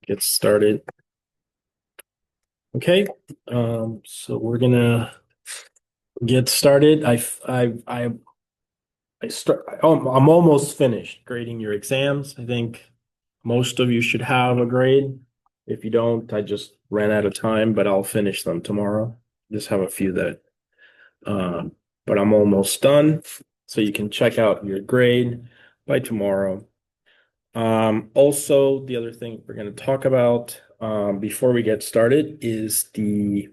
get started. Okay, so we're gonna get started. I'm almost finished grading your exams. I think most of you should have a grade. If you don't, I just ran out of time, but I'll finish them tomorrow. Just have a few that, um, but I'm almost done. So you can check out your grade by tomorrow. Also, the other thing we're going to talk about before we get started is the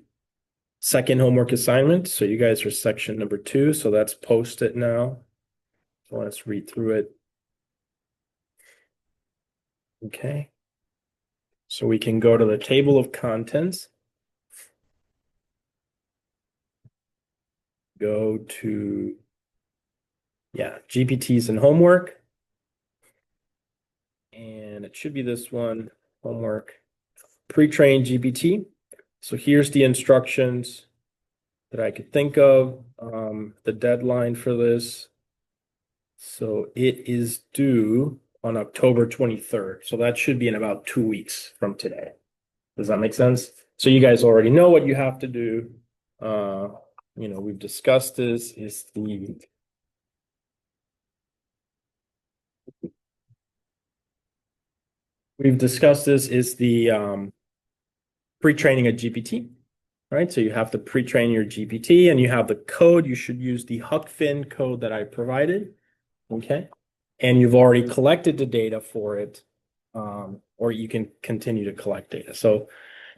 second homework assignment. So you guys are section number 2, so that's posted now. So let's read through it. Okay. So we can go to the table of contents. Go to, GPTs and homework. And it should be this one, homework, pre-trained GPT. So here's the instructions that I could think of. The deadline for this. So it is due on October 23rd. So that should be in about 2 weeks from today. Does that make sense? So you guys already know what you have to do. We've discussed this. Is the pre-training a GPT, right? So you have to pre-train your GPT and you have the code. You should use the HuckFin code that I provided. Okay. And you've already collected the data for it, or you can continue to collect data. So,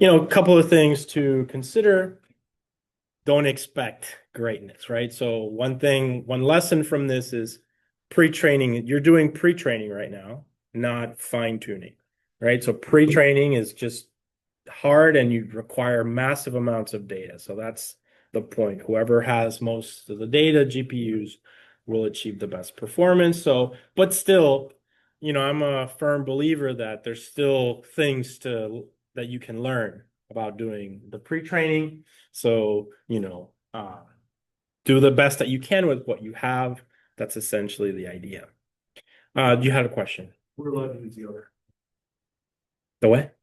a couple of things to consider. Don't expect greatness, right? So one lesson from this is pre-training. You're doing pre-training right now, not fine-tuning, right? So pre-training is just hard and you require massive amounts of data. So that's the point. Whoever has most of the data, GPUs, will achieve the best performance. So, but still, I'm a firm believer that there's still things that you can learn about doing the pre-training. So, do the best that you can with what you have. That's essentially the idea. You had a question. We're allowed to use the other. The what?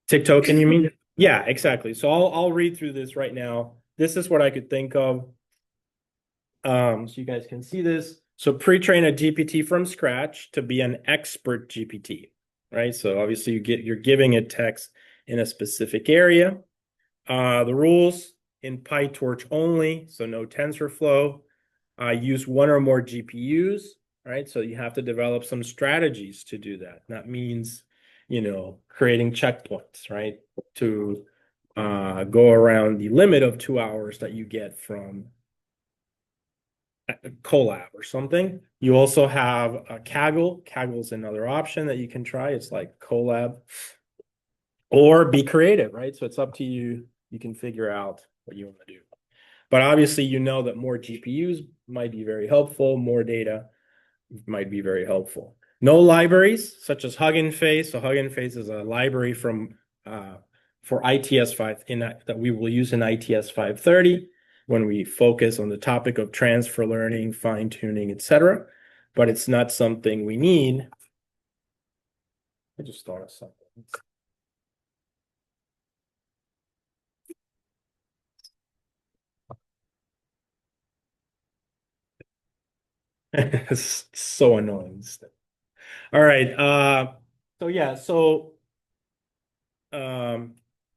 TikTok, can you mean? Yeah, exactly. So I'll read through this right now. This is what I could think of. So you guys can see this. So pre-train a GPT from scratch to be an expert GPT, right? So obviously you're giving it text in a specific area. The rules in PyTorch only, so no TensorFlow. Use one or more GPUs, right? So you have to develop some strategies to do that. That means, creating checkpoints, right? To go around the limit of 2 hours that you get from Colab or something. You also have a Kaggle. Kaggle's another option that you can try. It's like Colab. Or be creative, right? So it's up to you. You can figure out what you want to do. But obviously, you know that more GPUs might be very helpful. More data might be very helpful. No libraries such as Hugging Face. So Hugging Face is a library for ITS 5 that we will use in ITS 530 when we focus on the topic of transfer learning, fine tuning, etc. But it's not something we need. I just thought of something. It's so annoying. All right.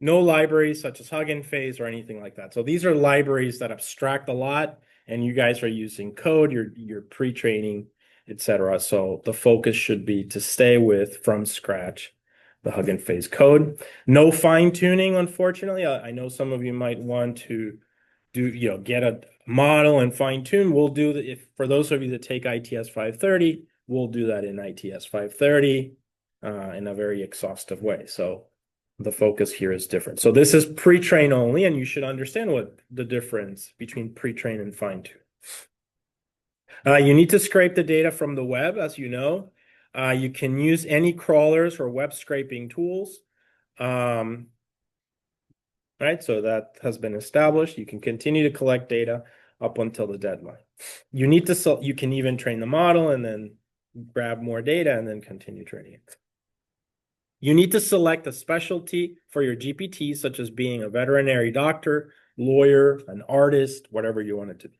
No libraries such as Hugging Face or anything like that. So these are libraries that abstract a lot, and you guys are using code, you're pre-training, etc. So the focus should be to stay with from scratch the Hugging Face code. No fine-tuning, unfortunately. I know some of you might want to get a model and fine-tune. We'll do that for those of you that take ITS 530, we'll do that in ITS 530 in a very exhaustive way. So the focus here is different. So this is pre-train only, and you should understand what the difference between pre-train and fine-tune. You need to scrape the data from the web, as you know. You can use any crawlers or web scraping tools. Right, so that has been established. You can continue to collect data up until the deadline. You can even train the model and then grab more data and then continue training it. You need to select a specialty for your GPT, such as being a veterinary doctor, lawyer, an artist, whatever you want it to be.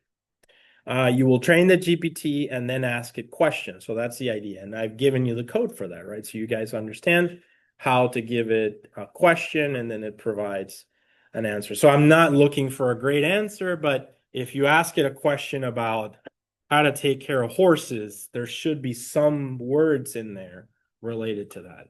You will train the GPT and then ask it questions. So that's the idea. And I've given you the code for that, right? So you guys understand how to give it a question and then it provides an answer. So I'm not looking for a great answer, but if you ask it a question about how to take care of horses, there should be some words in there related to that.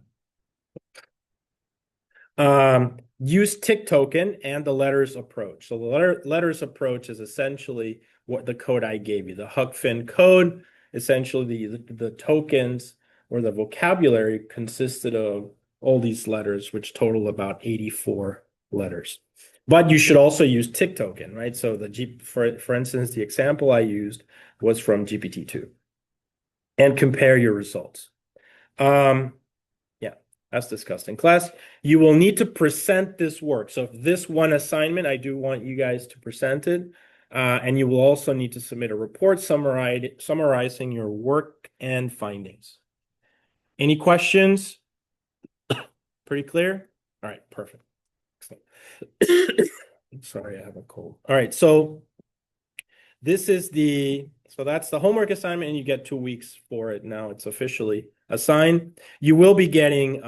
Use tick token and the letters approach. So the letters approach is essentially what the code I gave you. The Huck Finn code, essentially the tokens or the vocabulary consisted of all these letters, which total about 84 letters. But you should also use tick token, right? So for instance, the example I used was from GPT-2. And compare your results. Yeah, as discussed in class. You will need to present this work. So if this one assignment, I do want you guys to present it. And you will also need to submit a report summarizing your work and findings. Any questions? Pretty clear? All right, perfect. Sorry, I have a cold. All right, so that's the homework assignment, and you get 2 weeks for it. Now it's officially assigned. You will be getting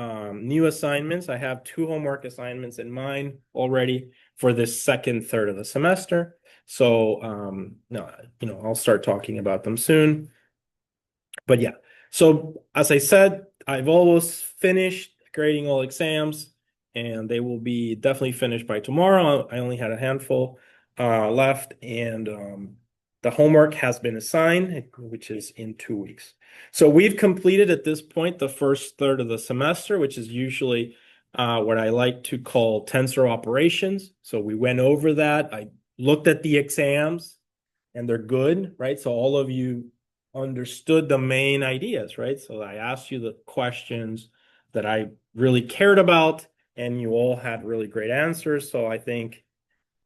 new assignments. I have 2 homework assignments in mind already for this second third of the semester. So, I'll start talking about them soon. But yeah, so as I said, I've almost finished grading all exams, and they will be definitely finished by tomorrow. I only had a handful left, and the homework has been assigned, which is in 2 weeks. So we've completed at this point the first third of the semester, which is usually what I like to call tensor operations. So we went over that. I looked at the exams, and they're good, right? So all of you understood the main ideas, right? So I asked you the questions that I really cared about, and you all had really great answers. So I think,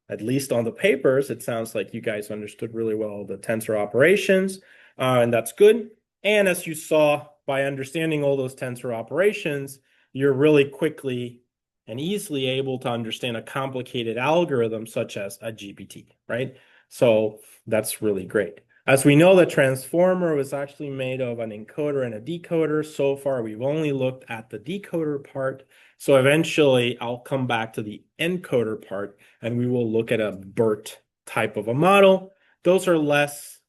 at least on the papers, it sounds like you guys understood really well the tensor operations, and that's good. And as you saw, by understanding all those tensor operations, you're really quickly and easily able to understand a complicated algorithm such as a GPT, right? So that's really great. As we know, the transformer was actually made of an encoder and a decoder. So far, we've only looked at the decoder part. So eventually, I'll come back to the encoder part, and we will look at a BERT type of a model. Those are less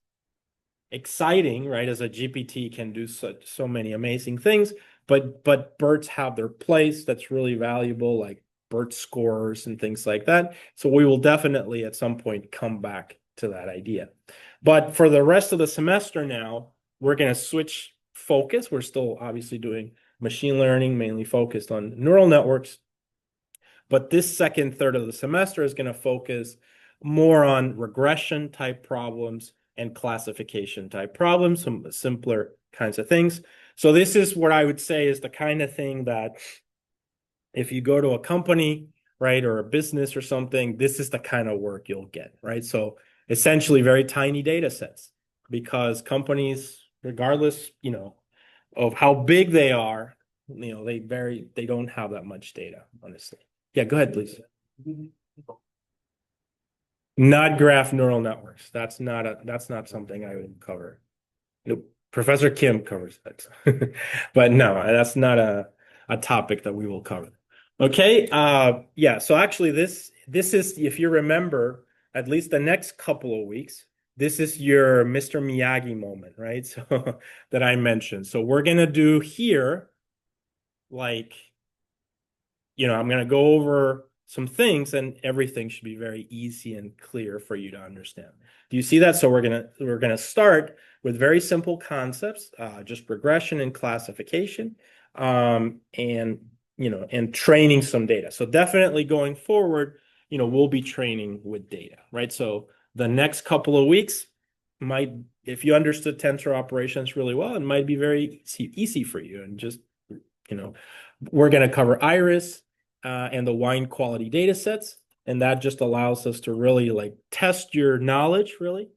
exciting, right? As a GPT can do so many amazing things, but BERTs have their place that's really valuable, like BERT scores and things like that. So we will definitely at some point come back to that idea. But for the rest of the semester now, we're going to switch focus. We're still obviously doing machine learning, mainly focused on neural networks. But this second third of the semester is going to focus more on regression type problems and classification type problems, some simpler kinds of things. So this is what I would say is the kind of thing that if you go to a company, right, or a business or something, this is the kind of work you'll get, right? So essentially very tiny data sets, because companies, regardless, of how big they are, they don't have that much data, honestly. Yeah, go ahead, please. Not graph neural networks. That's not something I would cover. Nope. Professor Kim covers that. But no, that's not a topic that we will cover. Okay. Yeah. So actually this is, if you remember, at least the next couple of weeks, this is your Mr. Miyagi moment, right? So that I mentioned. So we're gonna do here, like, I'm gonna go over some things, and everything should be very easy and clear for you to understand. Do you see that? So we're gonna start with very simple concepts, just regression and classification, and training some data. So definitely going forward, we'll be training with data, right? So the next couple of weeks if you understood tensor operations really well, it might be very easy for you, and just we're going to cover iris and the wine quality data sets, and that just allows us to really test your knowledge, really,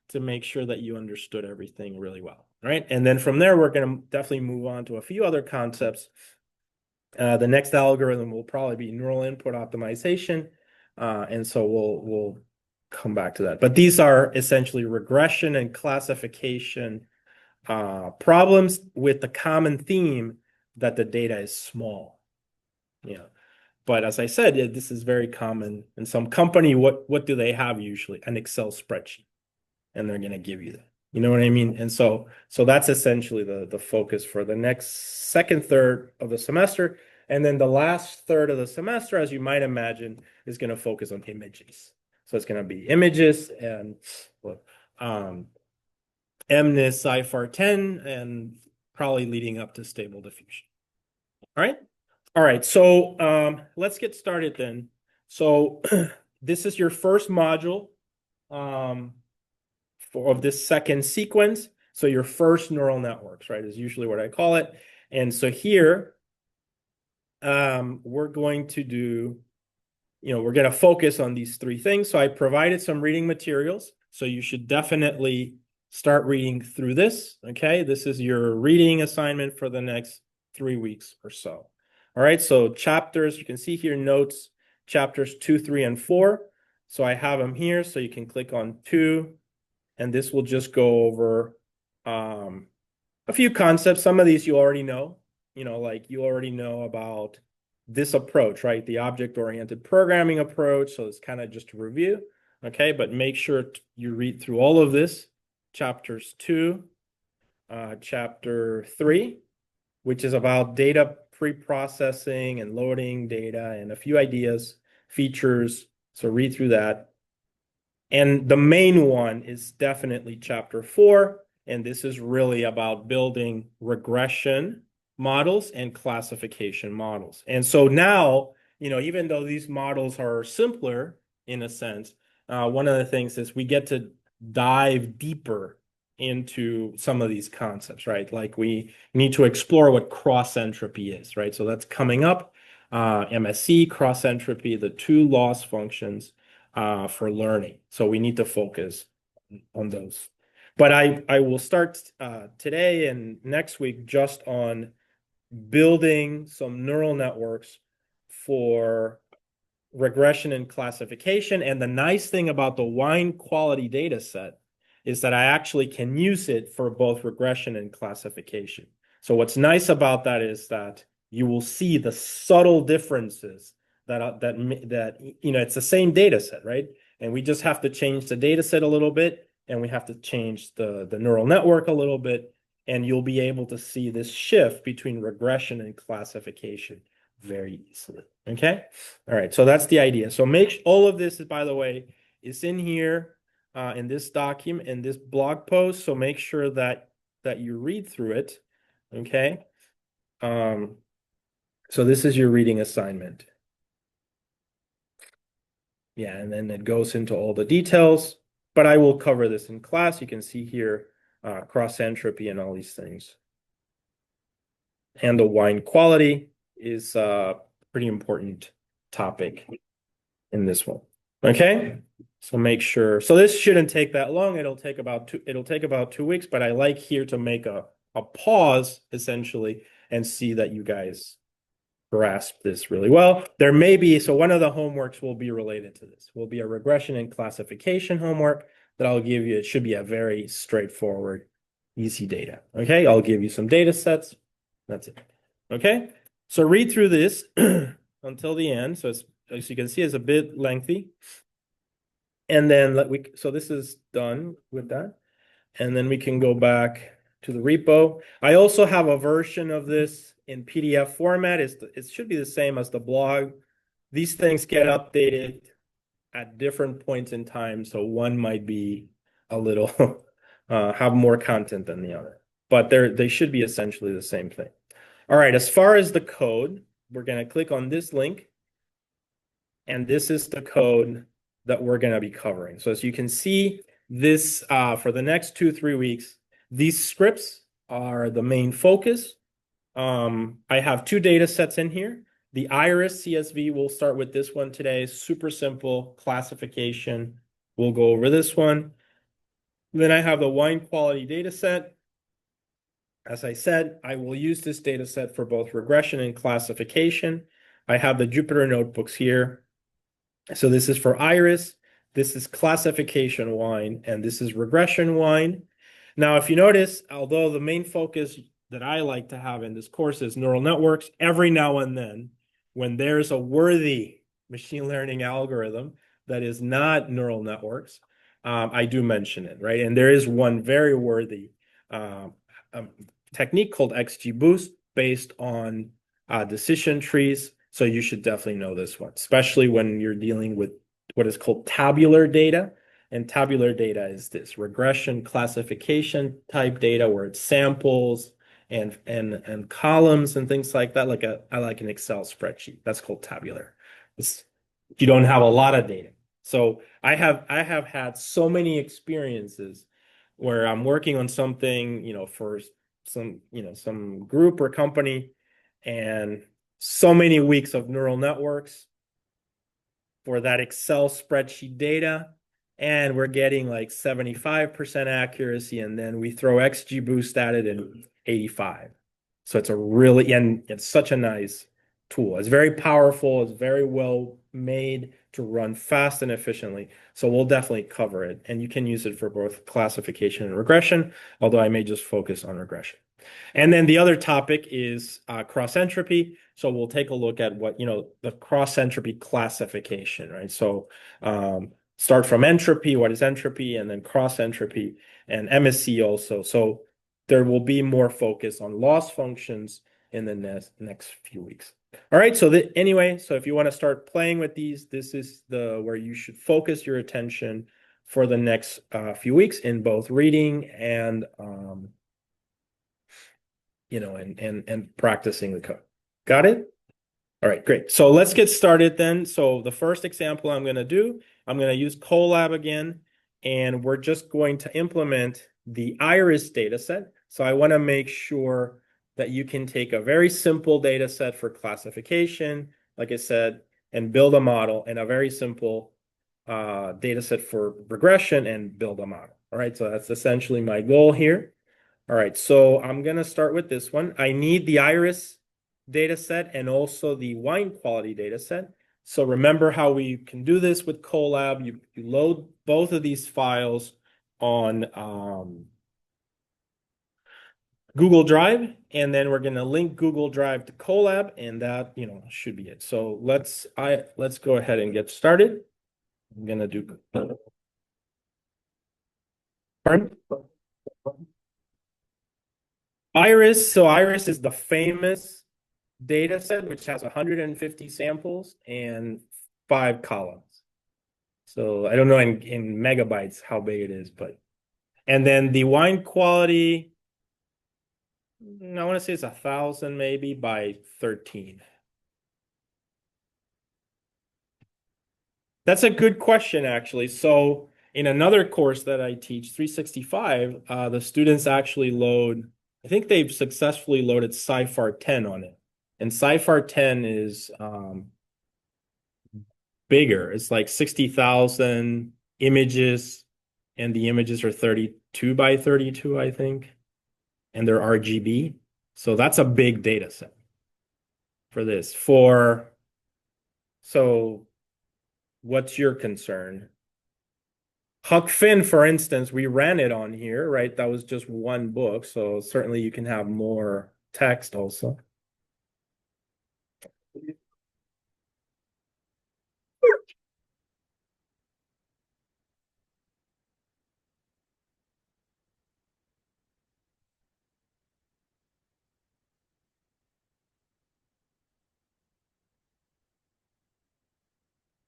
to make sure that you understood everything really well, right? And then from there, we're going to definitely move on to a few other concepts The next algorithm will probably be neural input optimization. And so we'll come back to that. But these are essentially regression and classification problems with the common theme that the data is small. Yeah. But as I said, this is very common in some company. What do they have usually? An Excel spreadsheet, and they're going to give you that. You know what I mean? And so that's essentially the focus for the next second third of the semester. And then the last third of the semester, as you might imagine, is going to focus on images. So it's going to be images and MNIST CIFAR 10 and probably leading up to stable diffusion. All right. All right. So let's get started then. So this is your first module of this second sequence. So your first neural networks, right, is usually what I call it. And so here we're going to do, we're going to focus on these three things. So I provided some reading materials. So you should definitely start reading through this. Okay. This is your reading assignment for the next 3 weeks or so. All right. So chapters, you can see here notes, chapters 2, 3, and 4. So I have them here. So you can click on 2. And this will just go over a few concepts. Some of these you already know, like you already know about this approach, right? The object-oriented programming approach. So it's kind of just a review, okay? But make sure you read through all of this. Chapters 2, chapter 3, which is about data pre-processing and loading data and a few ideas, features. So read through that. And the main one is definitely chapter 4. And this is really about building regression models and classification models. And so now, even though these models are simpler in a sense, one of the things is we get to dive deeper into some of these concepts, right? Like we need to explore what cross entropy is, right? So that's coming up. MSE, cross entropy, the two loss functions for learning. So we need to focus on those. But I will start today and next week just on building some neural networks for regression and classification. And the nice thing about the wine quality data set is that I actually can use it for both regression and classification. So what's nice about that is that you will see the subtle differences that it's the same data set, right? And we just have to change the data set a little bit, and we have to change the neural network a little bit, and you'll be able to see this shift between regression and classification very easily. Okay. All right. So that's the idea. So all of this, by the way, is in here in this document, in this blog post. So make sure that you read through it. Okay. So this is your reading assignment. Yeah, and then it goes into all the details, but I will cover this in class. You can see here cross entropy and all these things. And the wine quality is a pretty important topic in this one. Okay, so make sure. So this shouldn't take that long. It'll take about 2 weeks, but I like here to make a pause essentially and see that you guys grasp this really well. There may be, so one of the homeworks will be related to this. Will be a regression and classification homework that I'll give you. It should be a very straightforward, easy data. Okay, I'll give you some data sets. That's it. Okay, so read through this until the end. So it's, as you can see, it's a bit lengthy. And then so this is done with that. And then we can go back to the repo. I also have a version of this in PDF format. It should be the same as the blog. These things get updated at different points in time. So one might be a little, have more content than the other. But they should be essentially the same thing. All right, as far as the code, we're going to click on this link. And this is the code that we're going to be covering. So as you can see, this for the next 2-3 weeks, these scripts are the main focus. I have 2 data sets in here. The iris CSV, we'll start with this one today. Super simple classification. We'll go over this one. Then I have the wine quality data set. As I said, I will use this data set for both regression and classification. I have the Jupyter notebooks here. So this is for iris, this is classification wine, and this is regression wine. Now, if you notice, although the main focus that I like to have in this course is neural networks, every now and then, when there's a worthy machine learning algorithm that is not neural networks, I do mention it, right? And there is one very worthy um, technique called XGBoost based on decision trees. So you should definitely know this one, especially when you're dealing with what is called tabular data. And tabular data is this regression classification type data where it's samples and columns and things like that. I like an Excel spreadsheet. That's called tabular. You don't have a lot of data. So I have had so many experiences where I'm working on something, for some group or company, and so many weeks of neural networks for that Excel spreadsheet data, and we're getting like 75% accuracy, and then we throw XGBoost at it and 85. So and it's such a nice tool. It's very powerful, it's very well made to run fast and efficiently. So we'll definitely cover it, and you can use it for both classification and regression, although I may just focus on regression. And then the other topic is cross entropy. So we'll take a look at the cross entropy classification, right? So start from entropy, what is entropy, and then cross entropy and MSE also. So there will be more focus on loss functions in the next few weeks. All right, so anyway, so if you want to start playing with these, this is where you should focus your attention for the next few weeks in both reading and and practicing the code. Got it? All right, great. So let's get started then. So the first example I'm going to use Colab again, and we're just going to implement the iris data set. So I want to make sure that you can take a very simple data set for classification, like I said, and build a model, and a very simple data set for regression and build a model. All right, so that's essentially my goal here. All right, so I'm going to start with this one. I need the iris data set and also the wine quality data set. So remember how we can do this with Colab. You load both of these files on Google Drive, and then we're going to link Google Drive to Colab, and that should be it. So let's go ahead and get started. I'm going to do. Pardon? Iris. So Iris is the famous data set, which has 150 samples and 5 columns. So I don't know in megabytes how big it is, and then the wine quality, I want to say it's 1,000 maybe by 13. That's a good question, actually. So in another course that I teach, 365, the students actually I think they've successfully loaded Sci-Far 10 on it. And Sci-Far 10 is bigger. It's like 60,000 images, and the images are 32 by 32, I think, and they're RGB. So that's a big data set for this. So what's your concern? Huck Finn, for instance, we ran it on here, right? That was just one book. So certainly you can have more text also.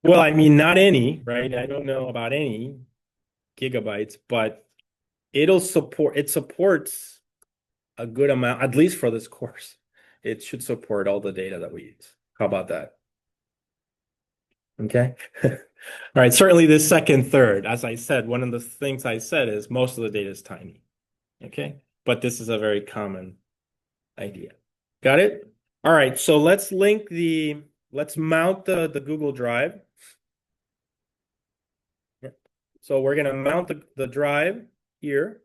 Well, I mean, not any, right? I don't know about any gigabytes, but it supports a good amount, at least for this course. It should support all the data that we use. How about that? Okay. All right. Certainly this second, third, as I said, one of the things I said is most of the data is tiny. Okay. But this is a very common idea. Got it? All right. So let's mount the Google Drive. So we're going to mount the drive here.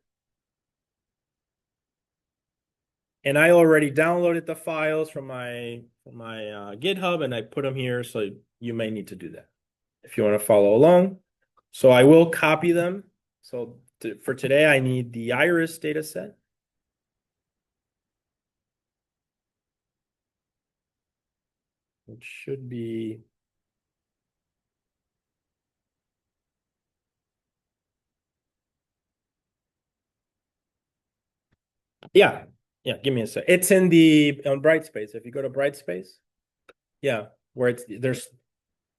And I already downloaded the files from my GitHub and I put them here. So you may need to do that if you want to follow along. So I will copy them. So for today, I need the iris data set. It should be. Yeah. Yeah. Give me a sec. It's in on Brightspace. If you go to Brightspace, yeah, where there's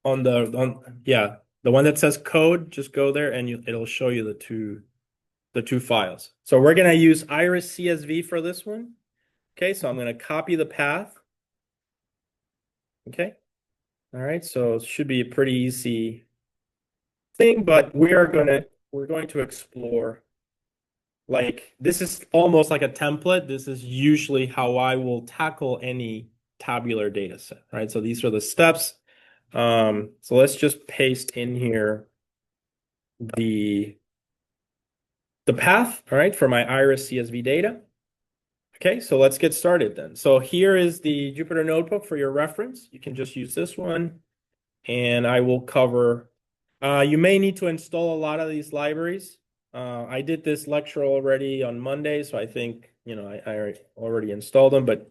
the one that says code, just go there and it'll show you the two files. So we're going to use iris CSV for this one. Okay. So I'm going to copy the path. Okay. All right. So it should be a pretty easy thing, but we're going to explore, like, this is almost like a template. This is usually how I will tackle any tabular data set, right? So these are the steps. So let's just paste in here the path, all right, for my iris CSV data. Okay, so let's get started then. So here is the Jupyter Notebook for your reference. You can just use this one, and I will cover. You may need to install a lot of these libraries. I did this lecture already on Monday, so I think, I already installed them, but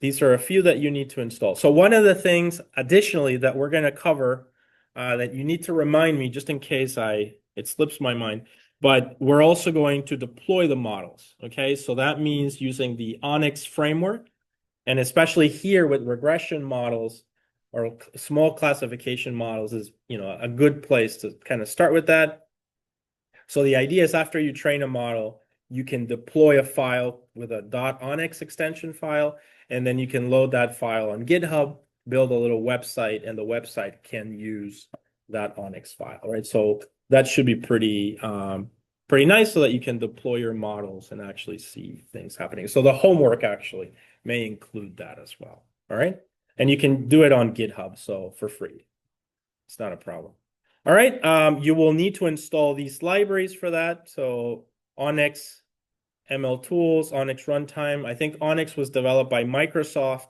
these are a few that you need to install. So one of the things additionally that we're going to cover that you need to remind me just in case it slips my mind, but we're also going to deploy the models. Okay, so that means using the Onyx framework, and especially here with regression models or small classification models is, a good place to kind of start with that. So the idea is after you train a model, you can deploy a file with a .onyx extension file, and then you can load that file on GitHub, build a little website, and the website can use that Onyx file, right? So that should be pretty nice so that you can deploy your models and actually see things happening. So the homework actually may include that as well, all right? And you can do it on GitHub, so for free. It's not a problem. All right, you will need to install these libraries for that. So Onyx ML Tools, Onyx Runtime. I think Onyx was developed by Microsoft,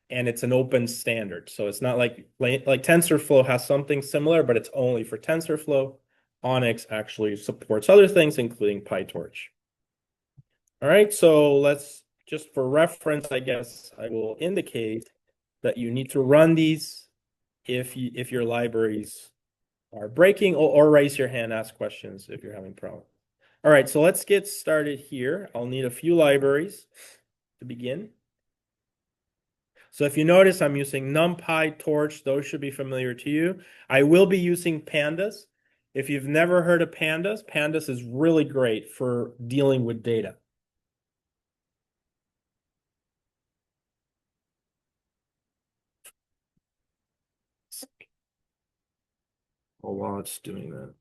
and it's an open standard. So it's not like TensorFlow has something similar, but it's only for TensorFlow. Onyx actually supports other things, including PyTorch. All right, so let's just for reference, I guess I will indicate that you need to run these if your libraries are breaking, or raise your hand, ask questions if you're having problems. All right, so let's get started here. I'll need a few libraries to begin. So if you notice, I'm using NumPy, Torch. Those should be familiar to you. I will be using Pandas. If you've never heard of Pandas, Pandas is really great for dealing with data. Oh, while it's doing that.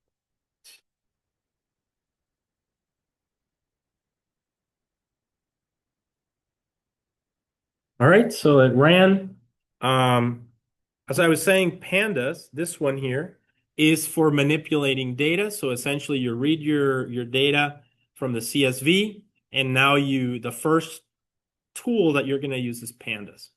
All right, so it ran. As I was saying, Pandas, this one here, is for manipulating data. So essentially you read your data from the CSV, and now the first tool that you're going to use is Pandas.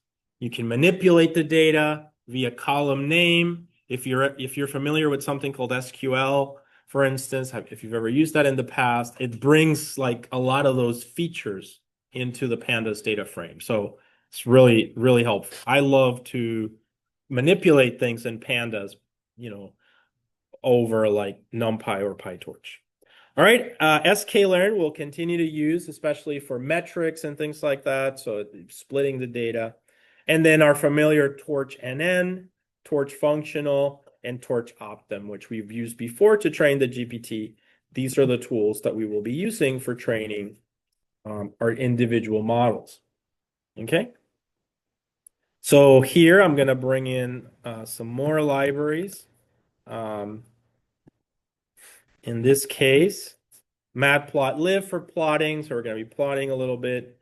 You can manipulate the data via column name. If you're familiar with something called SQL, for instance, if you've ever used that in the past, it brings like a lot of those features into the Pandas data frame. So it's really, really helpful. I love to manipulate things in Pandas, over like NumPy or PyTorch. All right, sklearn we'll continue to use, especially for metrics and things like that, so splitting the data. And then our familiar Torch NN, Torch Functional, and Torch Optim, which we've used before to train the GPT. These are the tools that we will be using for training our individual models. Okay. So here I'm going to bring in some more libraries. In this case, matplotlib for plotting. So we're going to be plotting a little bit.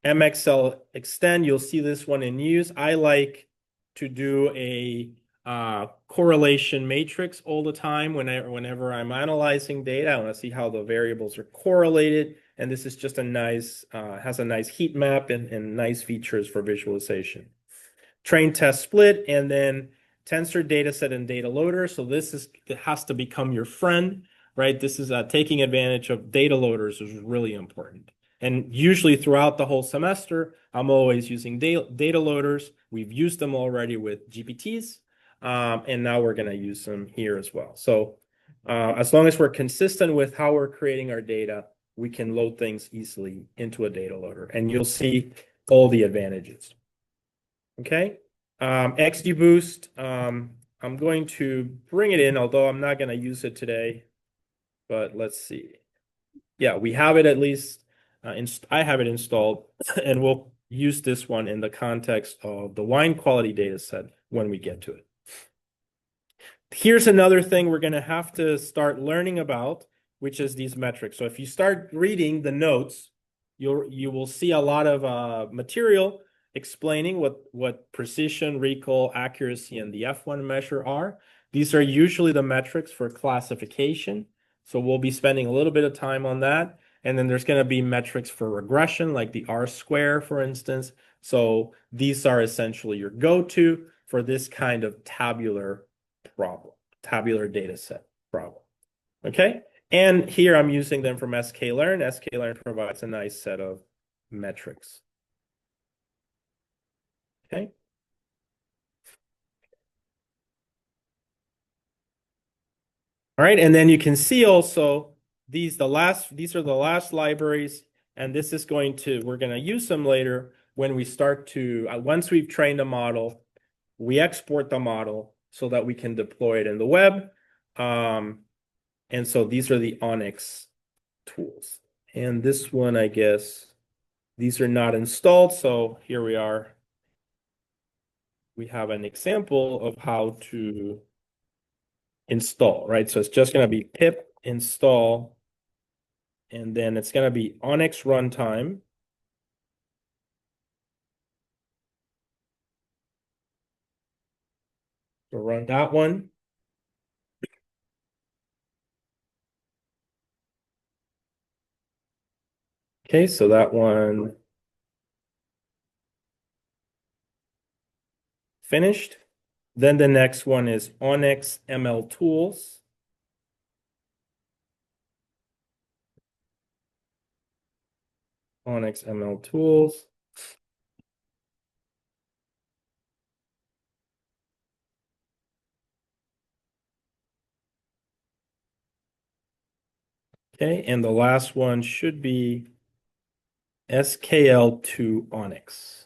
MXL extend, you'll see this one in use. I like to do a correlation matrix all the time whenever I'm analyzing data. I want to see how the variables are correlated. And this is just a nice, has a nice heat map and nice features for visualization. Train test split, and then tensor dataset and data loader. So it has to become your friend, right? This is taking advantage of data loaders is really important. And usually throughout the whole semester, I'm always using data loaders. We've used them already with GPTs, and now we're going to use them here as well. So as long as we're consistent with how we're creating our data, we can load things easily into a data loader, and you'll see all the advantages. Okay. XGBoost, I'm going to bring it in, although I'm not going to use it today, but let's see. Yeah, we have it at least, I have it installed, and we'll use this one in the context of the wine quality data set when we get to it. Here's another thing we're going to have to start learning about, which is these metrics. So if you start reading the notes, you will see a lot of material explaining what precision, recall, accuracy, and the F1 measure are. These are usually the metrics for classification. So we'll be spending a little bit of time on that. And then there's going to be metrics for regression, like the R-square, for instance. So these are essentially your go-to for this kind of tabular problem, tabular data set problem. Okay. And here I'm using them from sklearn. sklearn provides a nice set of metrics. Okay. All right, and then you can see also these are the last libraries, and this is we're going to use them later when we start to, once we've trained a model, we export the model so that we can deploy it in the web. And so these are the Onyx tools. And this one, I guess, these are not installed. So here we are. We have an example of how to install, right? So it's just going to be pip install, and then it's going to be Onyx runtime. So run that one. Okay, so that one finished. Then the next one is Onyx ML tools. Onyx ML tools. Okay, and the last one should be SKL2 Onyx.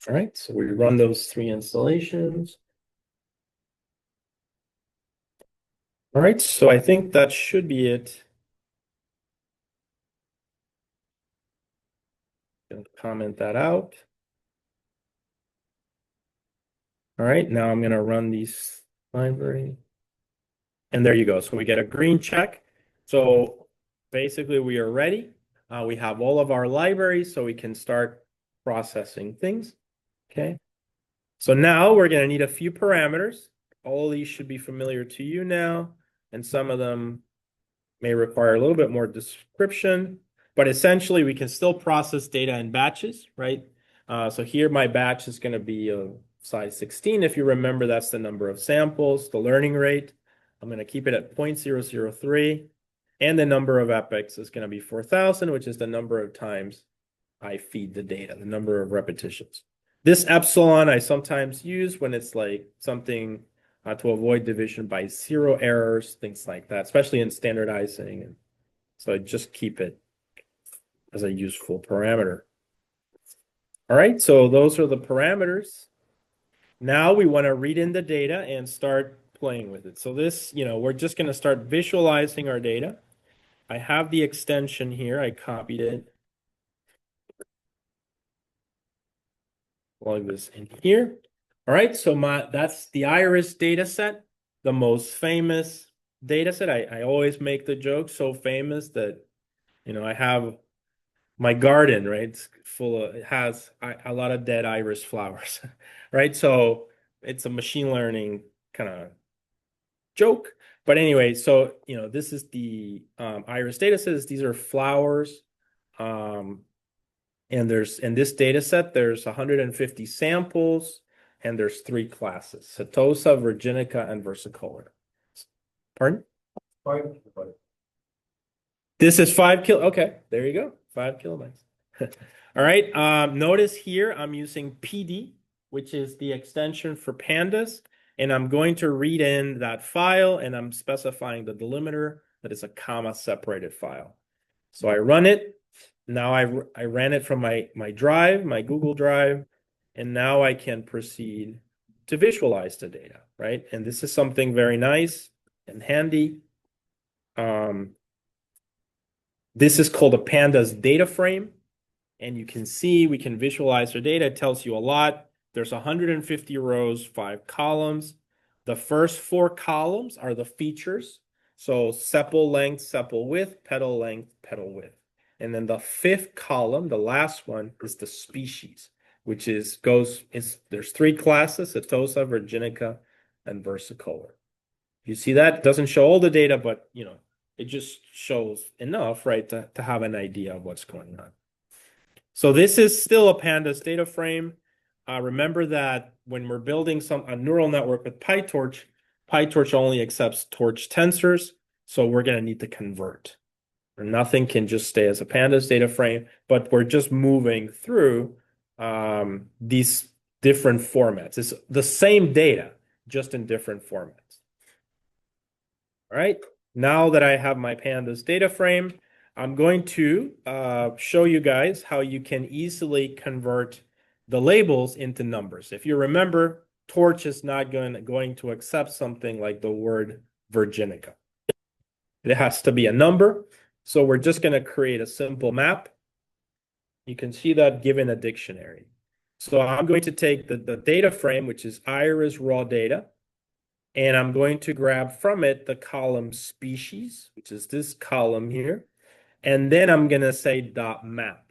All right, so we run those 3 installations. All right, so I think that should be it. I'll comment that out. All right, now I'm going to run these library. And there you go. So we get a green check. So basically we are ready. We have all of our libraries, so we can start processing things. Okay. So now we're going to need a few parameters. All of these should be familiar to you now, and some of them may require a little bit more description, but essentially we can still process data in batches, right? So here my batch is going to be of size 16. If you remember, that's the number of samples, the learning rate. I'm going to keep it at 0.003. And the number of epochs is going to be 4,000, which is the number of times I feed the data, the number of repetitions. This epsilon I sometimes use when it's like something to avoid division by 0 errors, things like that, especially in standardizing. And so I just keep it as a useful parameter. All right, so those are the parameters. Now we want to read in the data and start playing with it. So this, we're just going to start visualizing our data. I have the extension here. I copied it. Plug this in here. All right, so that's the iris data set, the most famous data set. I always make the joke so famous that, I have my garden, right? It's full of, it has a lot of dead iris flowers, right? So it's a machine learning kind of joke. But anyway, so this is the iris data sets. These are flowers. And there's in this data set, there's 150 samples, and there's three classes: Setosa, Virginica, and versicolor. Pardon? 5 kilobytes. This is 5 kilo. Okay, there you go. 5 kilobytes. All right. Notice here I'm using Ph.D, which is the extension for pandas, and I'm going to read in that file, and I'm specifying the delimiter that is a comma separated file. So I run it. Now I ran it from my drive, my Google Drive, and now I can proceed to visualize the data, right? And this is something very nice and handy. This is called a pandas data frame. And you can see we can visualize our data. It tells you a lot. There's 150 rows, 5 columns. The first 4 columns are the features. So sepal length, sepal width, petal length, petal width. And then the 5th column, the last one, is the species, which there's 3 classes: Setosa, Virginica, and versicolor. You see that? It doesn't show all the data, but it just shows enough, right, to have an idea of what's going on. So this is still a pandas data frame. Remember that when we're building a neural network with PyTorch, PyTorch only accepts torch tensors, so we're going to need to convert. Nothing can just stay as a pandas data frame, but we're just moving through these different formats. It's the same data, just in different formats. All right, now that I have my pandas data frame, I'm going to show you guys how you can easily convert the labels into numbers. If you remember, Torch is not going to accept something like the word Virginica. It has to be a number. So we're just going to create a simple map. You can see that given a dictionary. So I'm going to take the data frame, which is iris raw data, and I'm going to grab from it the column species, which is this column here. And then I'm going to say dot map.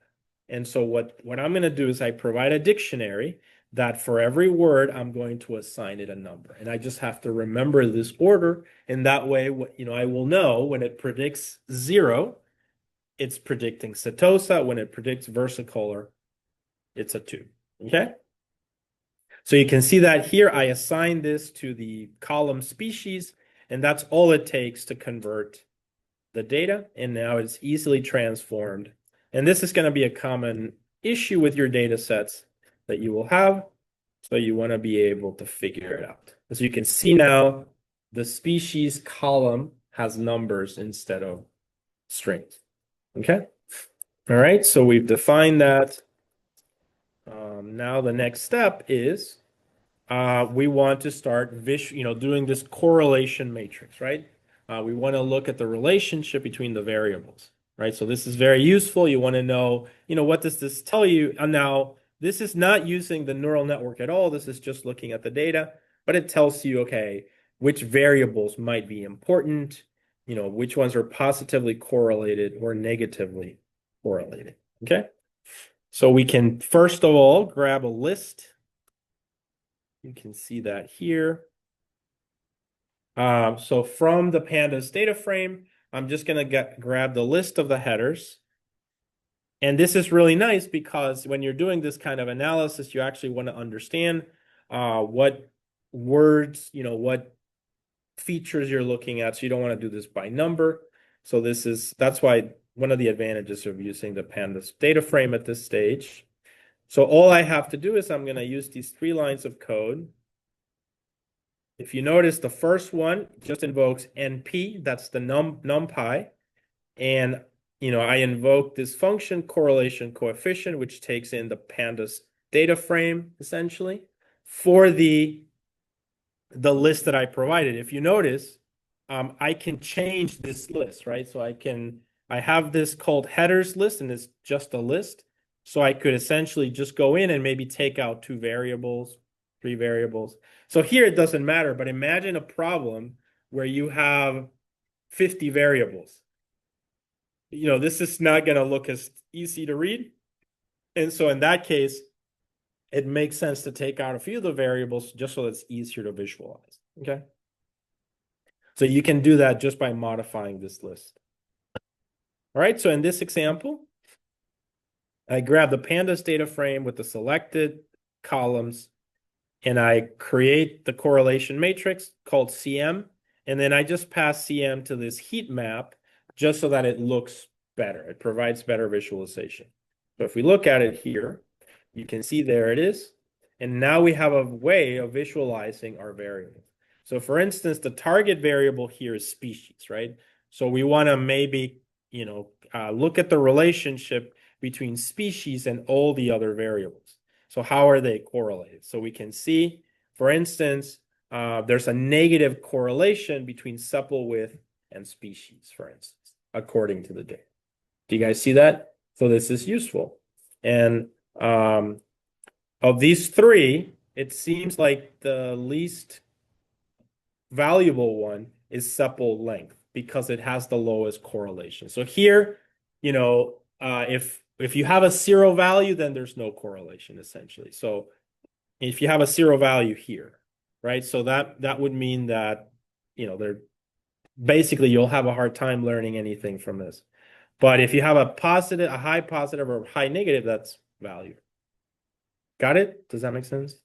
And so what I'm going to do is I provide a dictionary that for every word, I'm going to assign it a number. And I just have to remember this order. And that way, I will know when it predicts 0, it's predicting Setosa. When it predicts versicolor, it's a 2. Okay? So you can see that here I assign this to the column species, and that's all it takes to convert the data, and now it's easily transformed. And this is going to be a common issue with your data sets that you will have, so you want to be able to figure it out. As you can see now, the species column has numbers instead of strings. Okay? All right, so we've defined that. Now the next step is we want to start doing this correlation matrix, right? We want to look at the relationship between the variables, right? So this is very useful. You want to know, what does this tell you? And now this is not using the neural network at all. This is just looking at the data, but it tells you, okay, which variables might be important, which ones are positively correlated or negatively correlated, okay? So we can, first of all, grab a list. You can see that here. So from the pandas data frame, I'm just going to grab the list of the headers. And this is really nice because when you're doing this kind of analysis, you actually want to understand what words, what features you're looking at. So you don't want to do this by number. So that's why one of the advantages of using the pandas data frame at this stage. So all I have to do is I'm going to use these 3 lines of code. If you notice, the first one just invokes NP, that's the numpy. And, I invoke this function correlation coefficient, which takes in the pandas data frame, essentially, for the list that I provided. If you notice, I can change this list, right? So I have this called headers list, and it's just a list. So I could essentially just go in and maybe take out 2 variables, 3 variables. So here it doesn't matter, but imagine a problem where you have 50 variables. This is not going to look as, easy to read. And so in that case, it makes sense to take out a few of the variables just so it's easier to visualize. Okay. So you can do that just by modifying this list. All right. So in this example, I grab the pandas data frame with the selected columns and I create the correlation matrix called CM. And then I just pass CM to this heat map just so that it looks better. It provides better visualization. So if we look at it here, you can see there it is. And now we have a way of visualizing our variables. So for instance, the target variable here is species, right? So we want to maybe, look at the relationship between species and all the other variables. So how are they correlated? So we can see, for instance, there's a negative correlation between sepal width and species, for instance, according to the data. Do you guys see that? So this is useful. And of these three, it seems like the least valuable one is sepal length because it has the lowest correlation. So here, if you have a zero value, then there's no correlation essentially. So if you have a zero value here, right? So that would mean that, they're basically you'll have a hard time learning anything from this. But if you have a high positive or high negative, that's value. Got it? Does that make sense?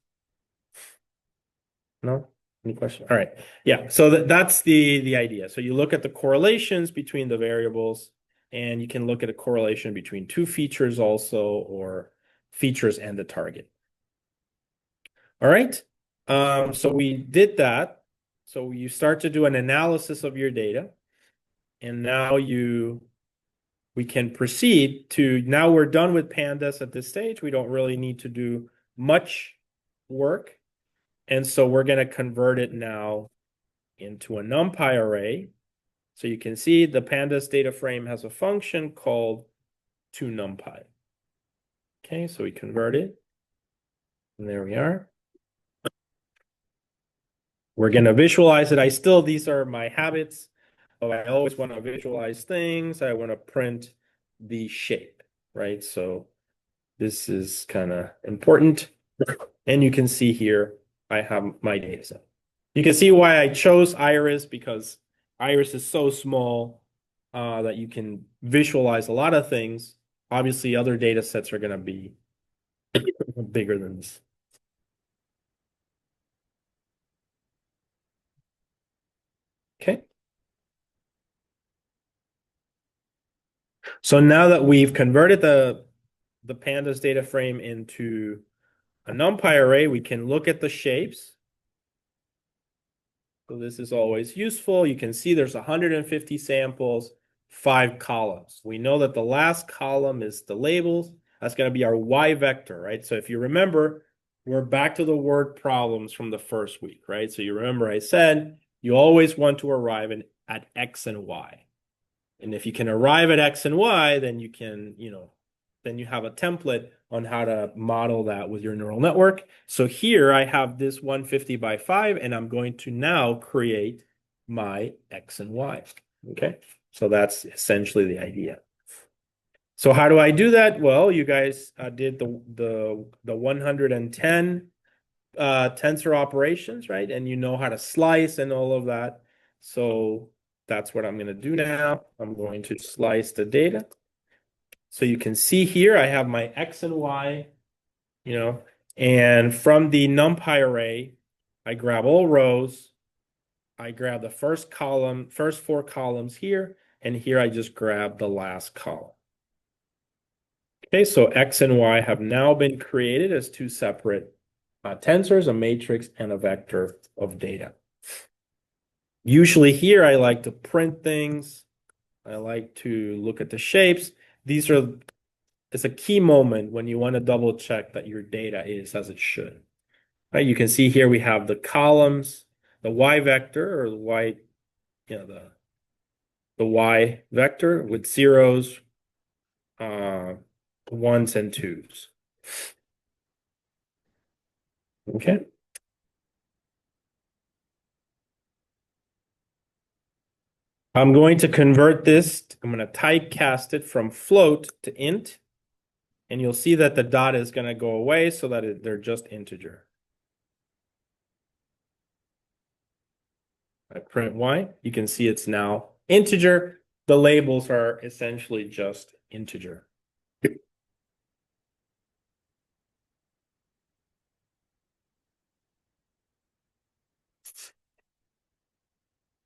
No? Any question? All right. Yeah. So that's the idea. So you look at the correlations between the variables, and you can look at a correlation between two features also, or features and the target. All right. So we did that. So you start to do an analysis of your data, and now we can proceed to, now we're done with pandas at this stage. We don't really need to do much work. And so we're going to convert it now into a NumPy array. So you can see the pandas data frame has a function called toNumPy. Okay, so we convert it. And there we are. We're going to visualize it. These are my habits. I always want to visualize things. I want to print the shape, right? So this is kind of important. And you can see here, I have my data set. You can see why I chose Iris, because Iris is so small that you can visualize a lot of things. Obviously, other data sets are going to be bigger than this. Okay. So now that we've converted the pandas data frame into a NumPy array, we can look at the shapes. So this is always useful. You can see there's 150 samples, 5 columns. We know that the last column is the labels. That's going to be our Y vector, right? So if you remember, we're back to the word problems from the first week, right? So you remember I said you always want to arrive at X and Y. And if you can arrive at X and Y, then you can, then you have a template on how to model that with your neural network. So here I have this 150 by 5, and I'm going to now create my X and Y. Okay, so that's essentially the idea. So how do I do that? Well, you guys did the 110 tensor operations, right? And you know how to slice and all of that. So that's what I'm going to do now. I'm going to slice the data. So you can see here, I have my X and Y, and from the NumPy array, I grab all rows. I grab the first 4 columns here, and here I just grab the last column. Okay, so X and Y have now been created as 2 separate tensors, a matrix and a vector of data. Usually here, I like to print things. I like to look at the shapes. It's a key moment when you want to double check that your data is as it should. Right? You can see here we have the columns, the Y vector, or the Y, the Y vector with zeros, ones, and twos. Okay. I'm going to convert this. I'm going to typecast it from float to int. And you'll see that the dot is going to go away so that they're just integer. I print y, you can see it's now integer. The labels are essentially just integer.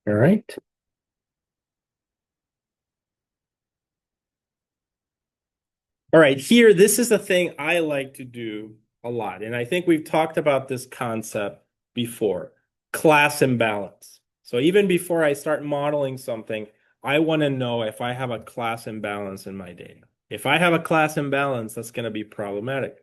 All right. All right, here, this is the thing I like to do a lot. And I think we've talked about this concept before, class imbalance. So even before I start modeling something, I want to know if I have a class imbalance in my data. If I have a class imbalance, that's going to be problematic.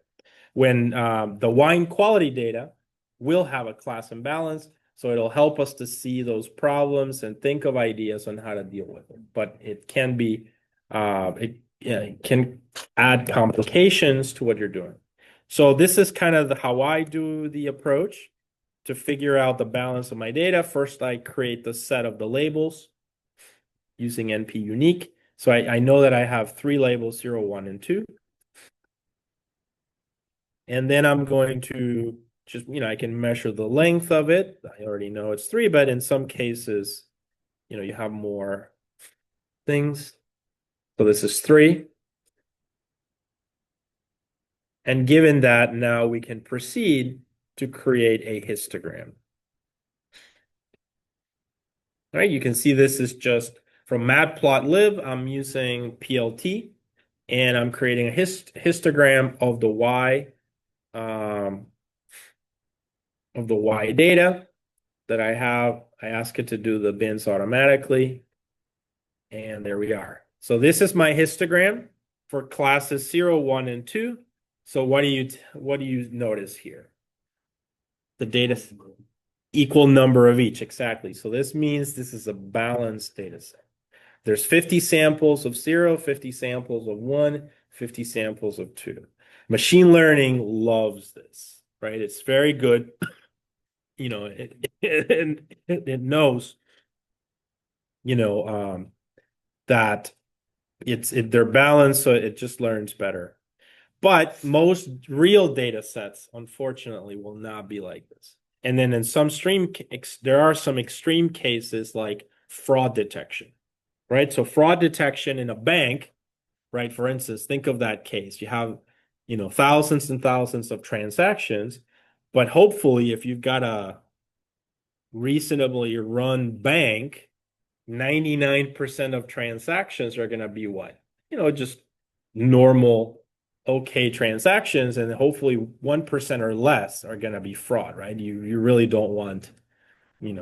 When the wine quality data will have a class imbalance, so it'll help us to see those problems and think of ideas on how to deal with them. But it can be, it can add complications to what you're doing. So this is kind of how I do the approach to figure out the balance of my data. First, I create the set of the labels using NP unique. So I know that I have 3 labels, 0, 1, and 2. And then I'm going to just, I can measure the length of it. I already know it's 3, but in some cases, you have more things. So this is 3. And given that, now we can proceed to create a histogram. All right, you can see this is just from matplotlib. I'm using PLT, and I'm creating a histogram of the y data that I have. I ask it to do the bins automatically, and there we are. So this is my histogram for classes 0, 1, and 2. So what do you notice here? The data equal number of each, exactly. So this means this is a balanced data set. There's 50 samples of 0, 50 samples of 1, 50 samples of 2. Machine learning loves this, right? It's very good. It knows, that they're balanced, so it just learns better. But most real data sets, unfortunately, will not be like this. And then in some there are some extreme cases like fraud detection, right? So fraud detection in a bank, right? For instance, think of that case. You have, thousands and thousands of transactions, but hopefully if you've got a reasonably run bank, 99% of transactions are going to be what? Just normal, okay transactions, and hopefully 1% or less are going to be fraud, right? You really don't want,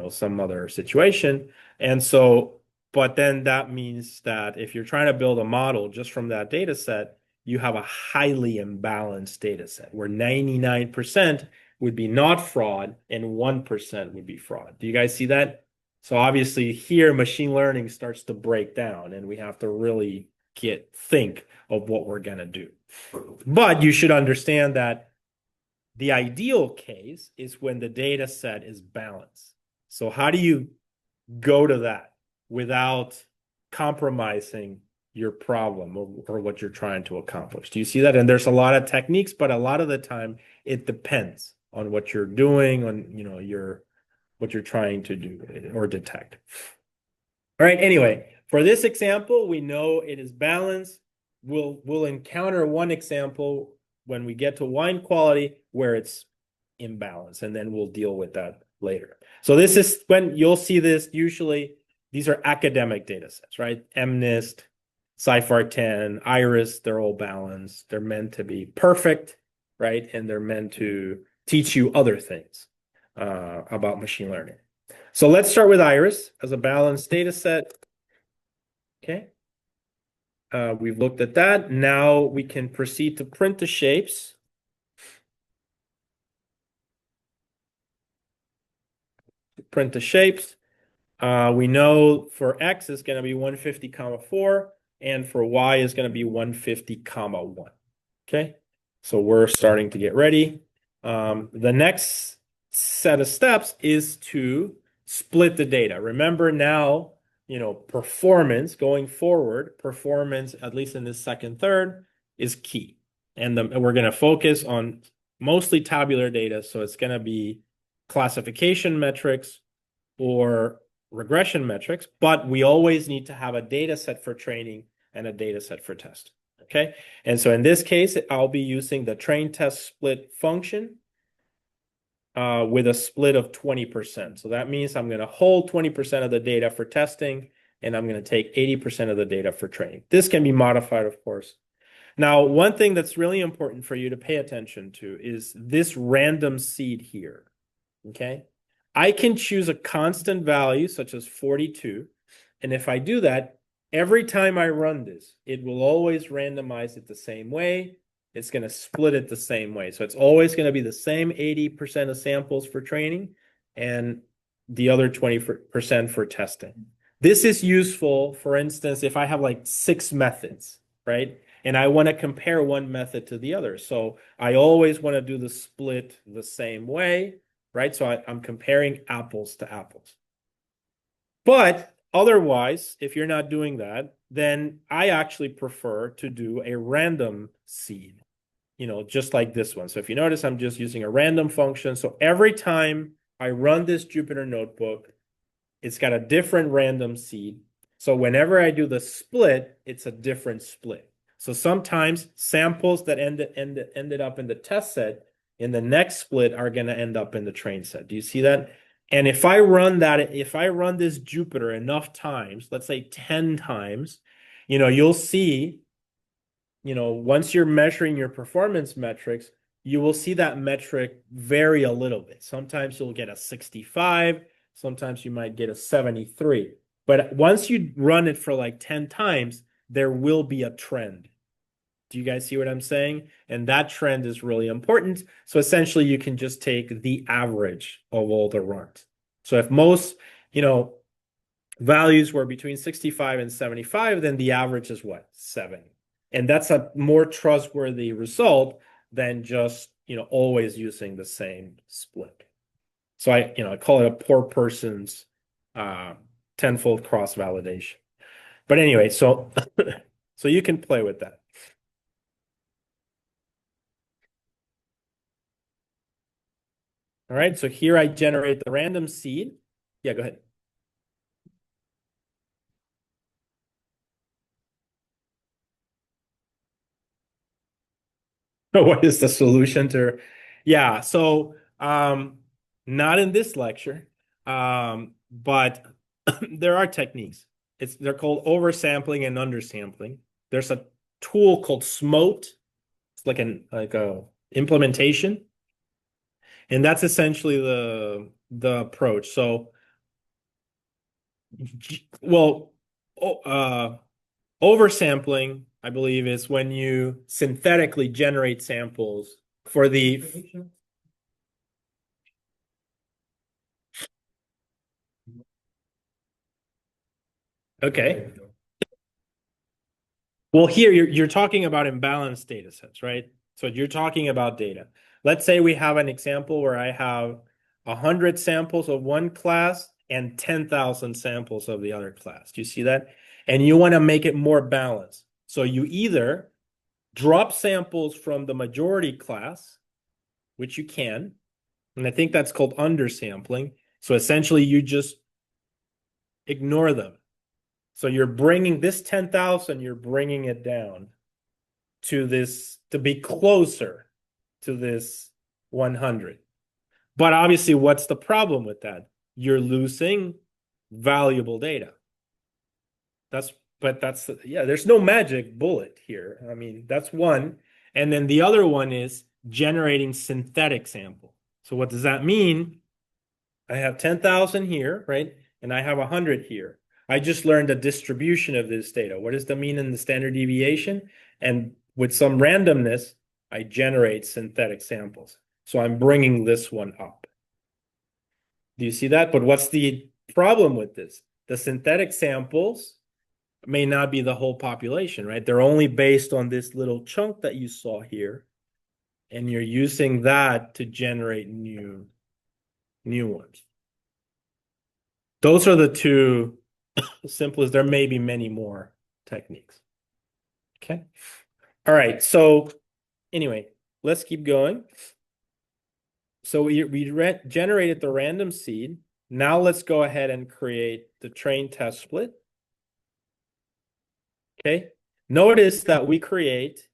some other situation. And so, but then that means that if you're trying to build a model just from that data set, you have a highly imbalanced data set where 99% would be not fraud and 1% would be fraud. Do you guys see that? So obviously here machine learning starts to break down and we have to really think of what we're going to do. But you should understand that the ideal case is when the data set is balanced. So how do you go to that without compromising your problem or what you're trying to accomplish? Do you see that? And there's a lot of techniques, but a lot of the time it depends on what you're doing, on what you're trying to do or detect. All right, anyway, for this example, we know it is balanced. We'll encounter one example when we get to wine quality where it's imbalanced, and then we'll deal with that later. So this is when you'll see this. Usually, these are academic data sets, right? MNIST, Scifar10, IRIS, they're all balanced. They're meant to be perfect, right? And they're meant to teach you other things about machine learning. So let's start with IRIS as a balanced data set. Okay. We've looked at that. Now we can proceed to print the shapes. Print the shapes. We know for X is going to be 150, 4, and for Y is going to be 150, 1. Okay. So we're starting to get ready. The next set of steps is to split the data. Remember now, performance going forward, performance, at least in this second third, is key. And we're going to focus on mostly tabular data. So it's going to be classification metrics or regression metrics, but we always need to have a data set for training and a data set for test. Okay. And so in this case, I'll be using the train test split function with a split of 20%. So that means I'm going to hold 20% of the data for testing, and I'm going to take 80% of the data for training. This can be modified, of course. Now, one thing that's really important for you to pay attention to is this random seed here. Okay. I can choose a constant value, such as 42. And if I do that, every time I run this, it will always randomize it the same way. It's going to split it the same way. So it's always going to be the same 80% of samples for training and the other 20% for testing. This is useful, for instance, if I have like 6 methods, right? And I want to compare one method to the other. So I always want to do the split the same way, right? So I'm comparing apples to apples. But otherwise, if you're not doing that, then I actually prefer to do a random seed, just like this one. So if you notice, I'm just using a random function. So every time I run this Jupyter notebook, it's got a different random seed. So whenever I do the split, it's a different split. So sometimes samples that ended up in the test set in the next split are going to end up in the train set. Do you see that? And if I run this Jupyter enough times, let's say 10 times, you'll see, once you're measuring your performance metrics, you will see that metric vary a little bit. Sometimes you'll get a 65, sometimes you might get a 73. But once you run it for like 10 times, there will be a trend. Do you guys see what I'm saying? And that trend is really important. So essentially, you can just take the average of all the runs. So if most, values were between 65 and 75, then the average is what? 7. And that's a more trustworthy result than just, always using the same split. So I call it a poor person's tenfold cross validation. But anyway, so you can play with that. All right, so here I generate the random seed. Yeah, go ahead. What is the solution to? Yeah, so not in this lecture, but there are techniques. They're called oversampling and undersampling. There's a tool called SMOTE. It's like a implementation. And that's essentially the approach. So, well, oversampling, I believe, is when you synthetically generate samples for the. Okay. Well, here you're talking about imbalanced data sets, right? So you're talking about data. Let's say we have an example where I have 100 samples of one class and 10,000 samples of the other class. Do you see that? And you want to make it more balanced. So you either drop samples from the majority class, which you can, and I think that's called undersampling. So essentially you just ignore them. So you're bringing this 10,000, you're bringing it down to be closer to this 100. But obviously, what's the problem with that? You're losing valuable data. There's no magic bullet here. I mean, that's one. And then the other one is generating synthetic sample. So what does that mean? I have 10,000 here, right? And I have 100 here. I just learned a distribution of this data. What is the mean and the standard deviation? And with some randomness, I generate synthetic samples. So I'm bringing this one up. Do you see that? But what's the problem with this? The synthetic samples may not be the whole population, right? They're only based on this little chunk that you saw here. And you're using that to generate new ones. Those are the two simplest. There may be many more techniques. Okay. All right. So Anyway, let's keep going. So we generated the random seed. Now let's go ahead and create the train test split. Okay. Notice that we create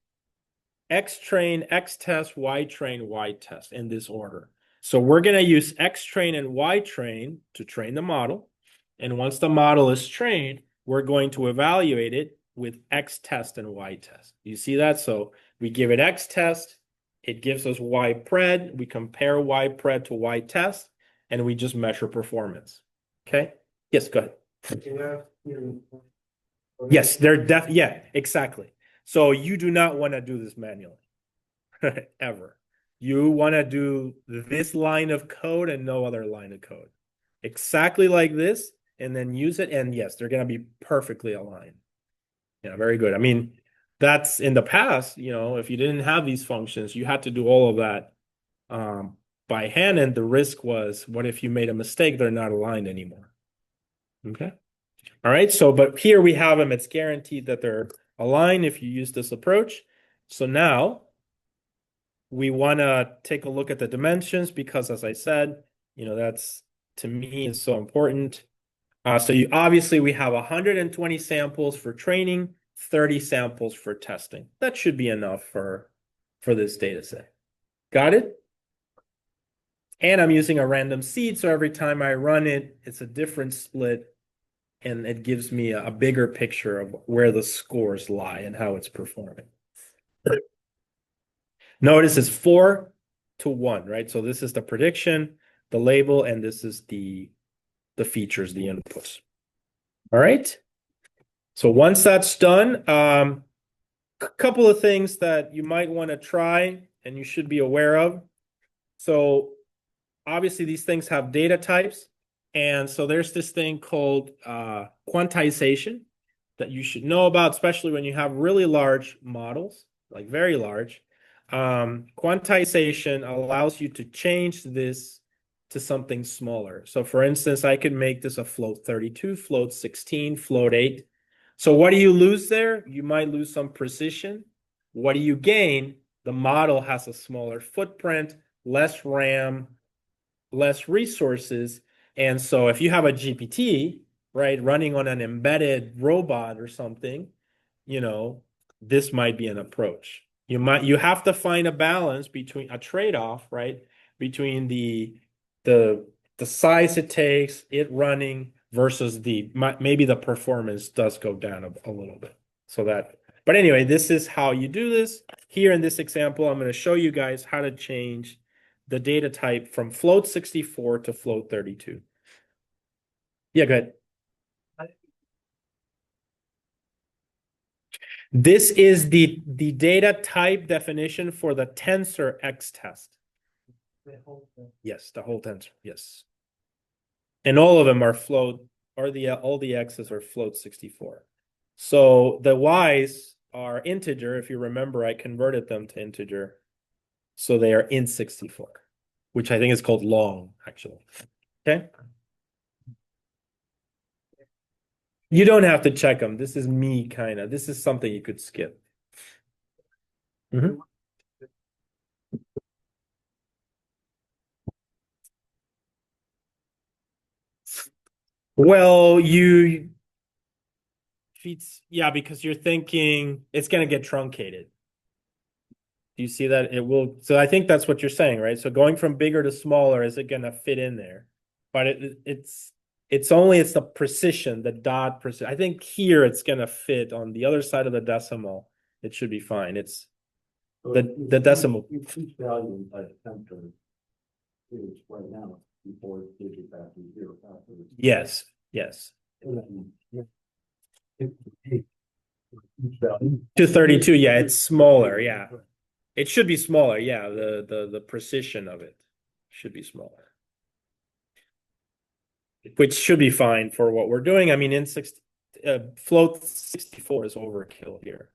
X train, X test, Y train, Y test in this order. So we're going to use X train and Y train to train the model. And once the model is trained, we're going to evaluate it with X test and Y test. You see that? So we give it X test, it gives us Y pred, we compare Y pred to Y test, and we just measure performance. Okay? Yes, go ahead. Yes, yeah, exactly. So you do not want to do this manually ever. You want to do this line of code and no other line of code. Exactly like this, and then use it. And yes, they're going to be perfectly aligned. Yeah, very good. I mean, that's in the past, if you didn't have these functions, you had to do all of that by hand. And the risk was, what if you made a mistake? They're not aligned anymore. Okay. All right. So, but here we have them. It's guaranteed that they're aligned if you use this approach. So now we want to take a look at the dimensions because, as I said, that's to me is so important. So obviously we have 120 samples for training, 30 samples for testing. That should be enough for this data set. Got it? And I'm using a random seed, so every time I run it, it's a different split, and it gives me a bigger picture of where the scores lie and how it's performing. Notice it's 4-1, right? So this is the prediction, the label, and this is the features, the inputs. All right. So once that's done, a couple of things that you might want to try and you should be aware of. So obviously these things have data types. And so there's this thing called quantization that you should know about, especially when you have really large models, like very large. Quantization allows you to change this to something smaller. So for instance, I could make this a float 32, float 16, float 8. So what do you lose there? You might lose some precision. What do you gain? The model has a smaller footprint, less RAM, less resources. And so if you have a GPT, right, running on an embedded robot or something, this might be an approach. You have to find a balance between a trade-off, right, between the size it takes, it running versus maybe the performance does go down a little bit. But anyway, this is how you do this. Here in this example, I'm going to show you guys how to change the data type from float 64 to float 32. Yeah, go ahead. This is the data type definition for the tensor X test. Yes, the whole tensor. Yes. And all of them are float, or all the X's are float 64. So the Y's are integer. If you remember, I converted them to integer. So they are int 64, which I think is called long, actually. Okay. You don't have to check them. This is me, kind of. This is something you could skip. Well, yeah, because you're thinking it's going to get truncated. Do you see that? It will. So I think that's what you're saying, right? So going from bigger to smaller, is it going to fit in there? But it's the precision, the dot precision. I think here it's going to fit on the other side of the decimal. It should be fine. It's the decimal. Each value inside the tensor is right now before digits after 0. Yes. To 32, yeah, it's smaller, yeah. It should be smaller, yeah. The precision of it should be smaller, which should be fine for what we're doing. I mean, float 64 is overkill here.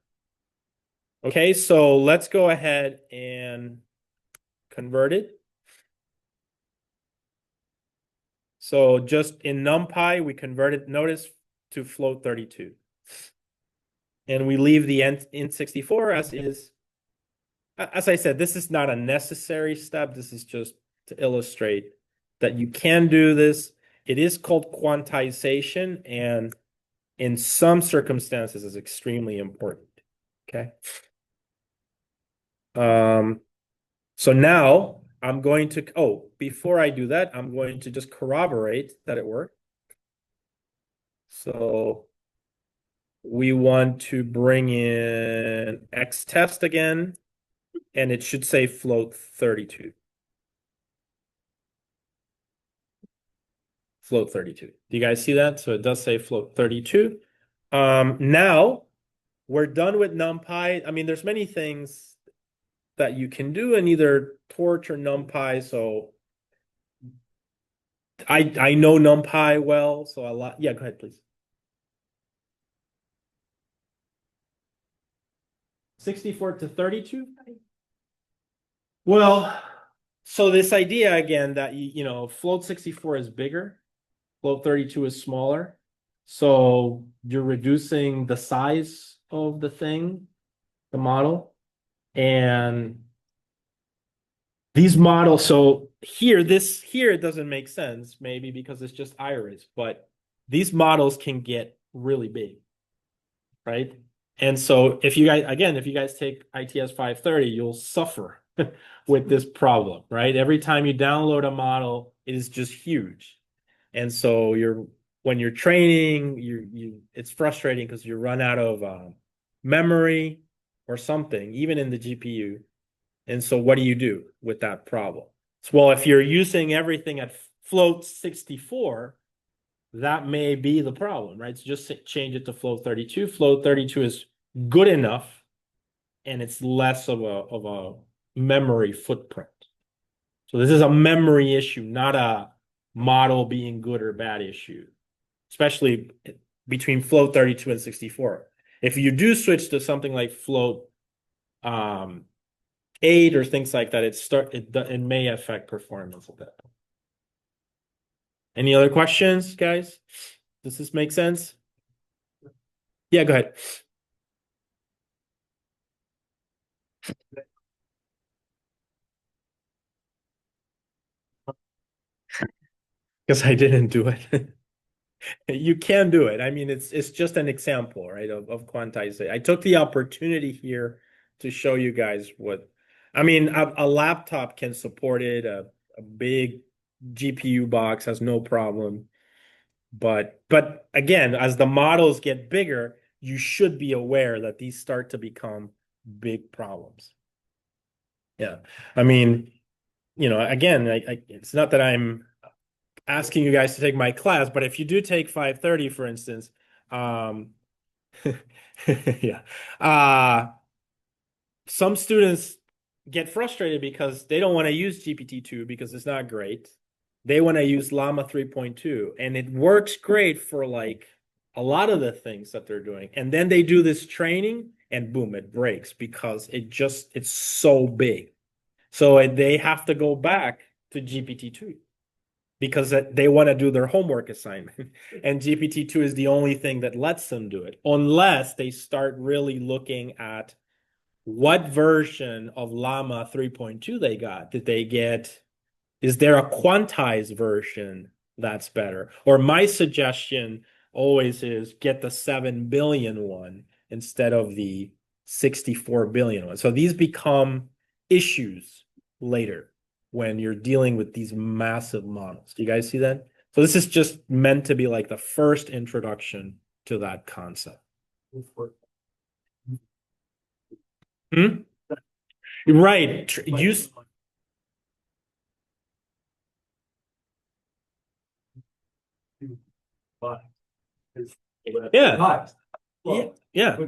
Okay, so let's go ahead and convert it. So just in NumPy, we converted, notice, to float 32. And we leave the int 64 as is. as I said, this is not a necessary step. This is just to illustrate that you can do this. It is called quantization, and in some circumstances is extremely important. Okay. So now I'm going to, oh, before I do that, I'm going to just corroborate that it worked. So we want to bring in X test again, and it should say float 32. Float 32. Do you guys see that? So it does say float 32. Now we're done with NumPy. I mean, there's many things that you can do in either Torch or NumPy. So I know NumPy well, so a lot. Yeah, go ahead, please. 64 to 32? Well, so this idea again that float 64 is bigger, float 32 is smaller. So you're reducing the size of the thing, the model. And these models, so here it doesn't make sense, maybe because it's just iris, but these models can get really big, right? And so if you guys take ITS 530, you'll suffer with this problem, right? Every time you download a model, it is just huge. And so when you're training, it's frustrating because you run out of memory or something, even in the GPU. And so what do you do with that problem? Well, if you're using everything at float 64, that may be the problem, right? So just change it to float 32. Float 32 is good enough, and it's less of a memory footprint. So this is a memory issue, not a model being good or bad issue, especially between float 32 and 64. If you do switch to something like float 8 or things like that, it may affect performance a bit. Any other questions, guys? Does this make sense? Yeah, go ahead. Because I didn't do it. You can do it. I mean, it's just an example, right, of quantization. I took the opportunity here to show you guys what, I mean, a laptop can support it, a big GPU box has no problem. But again, as the models get bigger, you should be aware that these start to become big problems. Yeah. I mean, again, it's not that I'm asking you guys to take my class, but if you do take 530, for instance, yeah, some students get frustrated because they don't want to use GPT-2 because it's not great. They want to use Llama 3.2, and it works great for like a lot of the things that they're doing. And then they do this training, and boom, it breaks because it's so big. So they have to go back to GPT-2 because they want to do their homework assignment. And GPT-2 is the only thing that lets them do it, unless they start really looking at what version of Llama 3.2 they got. Did they get, is there a quantized version that's better? Or my suggestion always is get the 7 billion one instead of the 64 billion one. So these become issues later when you're dealing with these massive models. Do you guys see that? So this is just meant to be like the first introduction to that concept. Hmm? Right. Use. Yeah. Yeah.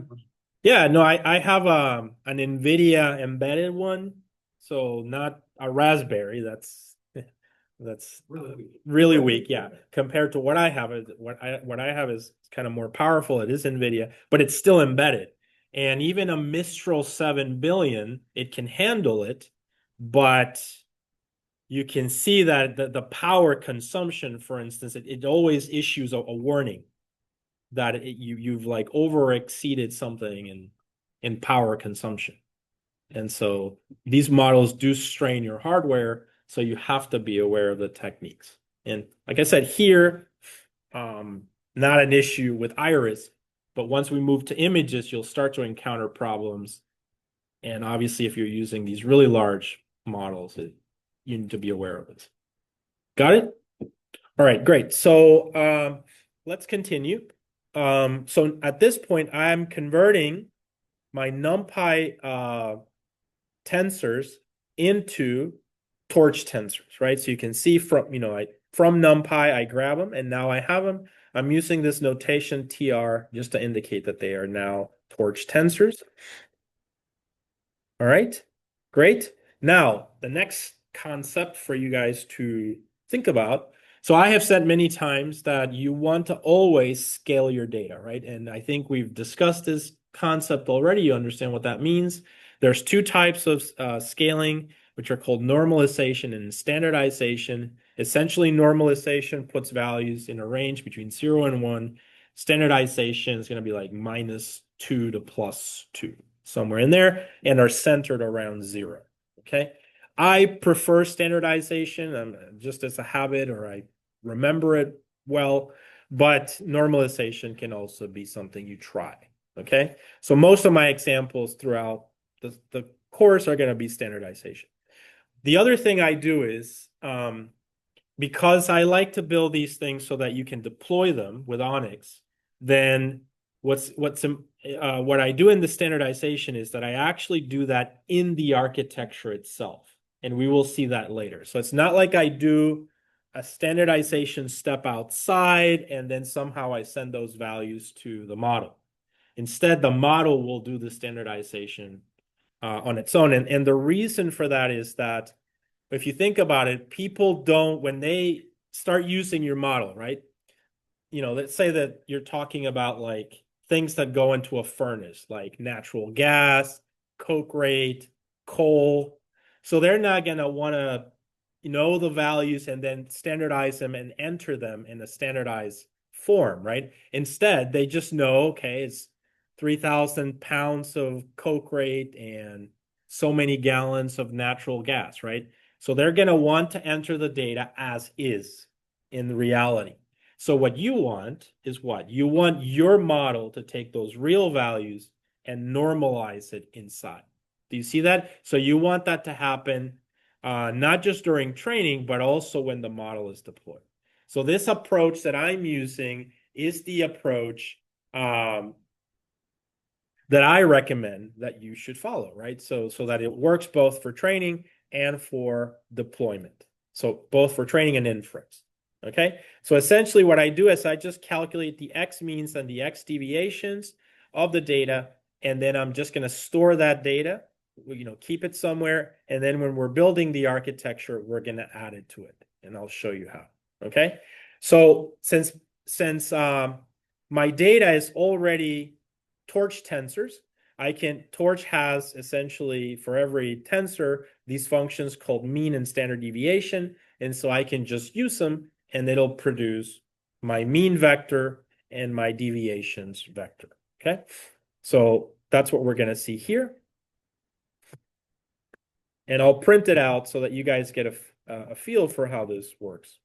Yeah. No, I have an NVIDIA embedded one, so not a Raspberry. That's really weak. Yeah, compared to what I have, what I have is kind of more powerful. It is NVIDIA, but it's still embedded. And even a Mistral 7 billion, it can handle it, but you can see that the power consumption, for instance, it always issues a warning that you've like over exceeded something in power consumption. And so these models do strain your hardware, so you have to be aware of the techniques. And like I said here, not an issue with iris, but once we move to images, you'll start to encounter problems. And obviously, if you're using these really large models, you need to be aware of it. Got it? All right, great. So let's continue. So at this point, I'm converting my NumPy tensors into torch tensors, right? So you can see from, from NumPy, I grab them and now I have them. I'm using this notation TR just to indicate that they are now torch tensors. All right, great. Now, the next concept for you guys to think about. So I have said many times that you want to always scale your data, right? And I think we've discussed this concept already. You understand what that means. There's two types of scaling, which are called normalization and standardization. Essentially, normalization puts values in a range between 0 and 1. Standardization is going to be like -2 to +2, somewhere in there, and are centered around 0. Okay. I prefer standardization just as a habit, or I remember it well, but normalization can also be something you try. Okay. So most of my examples throughout the course are going to be standardization. The other thing I do is, because I like to build these things so that you can deploy them with Onyx, then what I do in the standardization is that I actually do that in the architecture itself. And we will see that later. So it's not like I do a standardization step outside and then somehow I send those values to the model. Instead, the model will do the standardization on its own. And the reason for that is that if you think about it, people don't, when they start using your model, right? Let's say that you're talking about like things that go into a furnace, like natural gas, coke rate, coal. So they're not going to want to know the values and then standardize them and enter them in a standardized form, right? Instead, they just know, okay, it's 3,000 pounds of coke rate and so many gallons of natural gas, right? So they're going to want to enter the data as is in reality. So what you want is what? You want your model to take those real values and normalize it inside. Do you see that? So you want that to happen not just during training, but also when the model is deployed. So this approach that I'm using is the approach that I recommend that you should follow, right? So that it works both for training and for deployment. So both for training and inference. Okay, so essentially what I do is I just calculate the X means and the X deviations of the data, and then I'm just going to store that data, keep it somewhere, and then when we're building the architecture, we're going to add it to it, and I'll show you how. Okay, so since my data is already torch tensors, Torch has essentially for every tensor these functions called mean and standard deviation, and so I can just use them and it'll produce my mean vector and my deviations vector. Okay, so that's what we're going to see here. And I'll print it out so that you guys get a feel for how this works.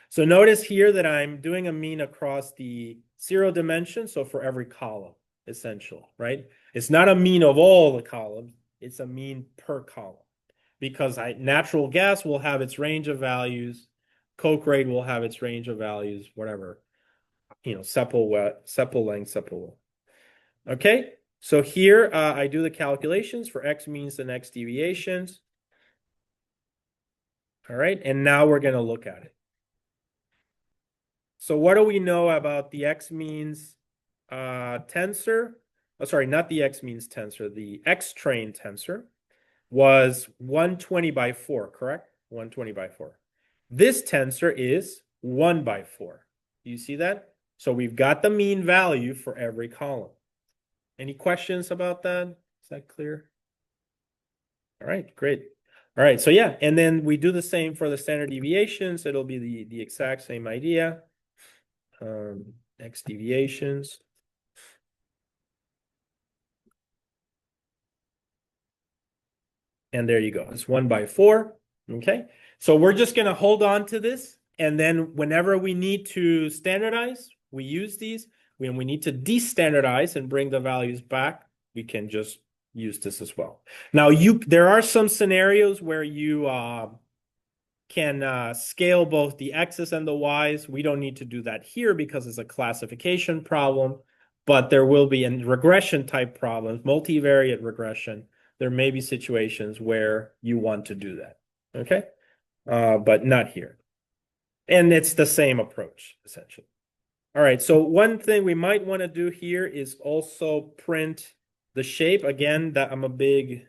So notice here that I'm doing a mean across the 0 dimension, so for every column, essentially, right? It's not a mean of all the columns, it's a mean per column. Because natural gas will have its range of values, coke rate will have its range of values, whatever, sepal length, sepal width. Okay, so here I do the calculations for X means and X deviations. All right, and now we're going to look at it. So what do we know about the X means tensor? Oh, sorry, not the X means tensor, the X train tensor was 120 by 4, correct? 120 by 4. This tensor is 1 by 4. Do you see that? So we've got the mean value for every column. Any questions about that? Is that clear? All right, great. All right, so yeah, and then we do the same for the standard deviations. It'll be the exact same idea. X deviations. And there you go. It's 1/4. Okay. So we're just going to hold on to this. And then whenever we need to standardize, we use these. When we need to destandardize and bring the values back, we can just use this as well. Now, there are some scenarios where you can scale both the X's and the Y's. We don't need to do that here because it's a classification problem, but there will be in regression type problems, multivariate regression. There may be situations where you want to do that, okay? But not here. And it's the same approach, essentially. All right, so one thing we might want to do here is also print the shape. Again, that I'm a big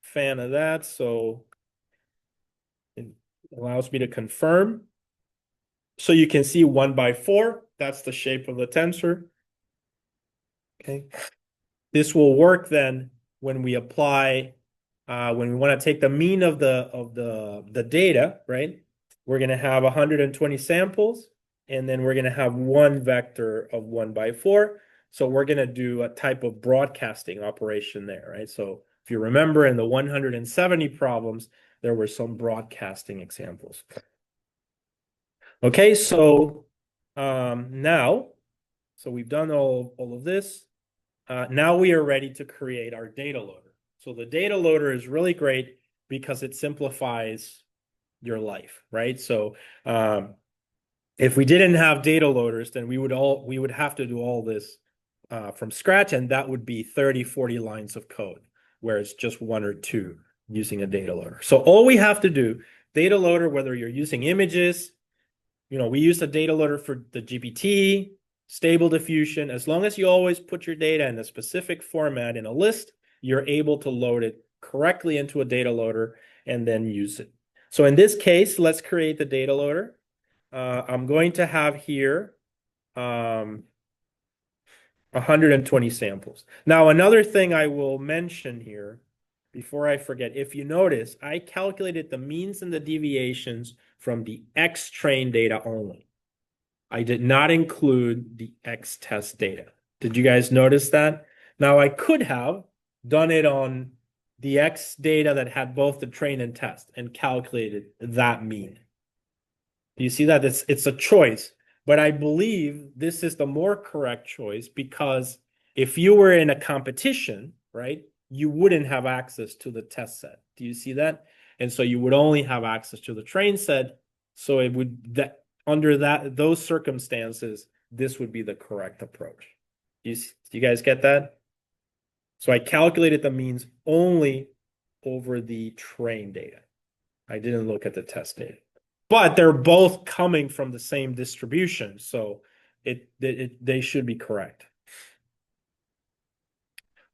fan of that, so it allows me to confirm. So you can see 1/4, that's the shape of the tensor. Okay. This will work then when we apply, when we want to take the mean of the data, right? We're going to have 120 samples, and then we're going to have one vector of 1/4. So we're going to do a type of broadcasting operation there, right? So if you remember in the 170 problems, there were some broadcasting examples. Okay, so now, so we've done all of this. Now we are ready to create our data loader. So the data loader is really great because it simplifies your life, right? So if we didn't have data loaders, then we would have to do all this from scratch, and that would be 30, 40 lines of code, where it's just one or two using a data loader. So all we have to do, data loader, whether you're using images, we use the data loader for the GPT, stable diffusion. As long as you always put your data in a specific format in a list, you're able to load it correctly into a data loader and then use it. So in this case, let's create the data loader. I'm going to have here 120 samples. Now, another thing I will mention here before I forget, if you notice, I calculated the means and the deviations from the X train data only. I did not include the X test data. Did you guys notice that? Now, I could have done it on the X data that had both the train and test and calculated that mean. Do you see that? It's a choice, but I believe this is the more correct choice because if you were in a competition, right, you wouldn't have access to the test set. Do you see that? And so you would only have access to the train set. So it would that under those circumstances, this would be the correct approach. Do you guys get that? So I calculated the means only over the train data. I didn't look at the test data. But they're both coming from the same distribution, so they should be correct.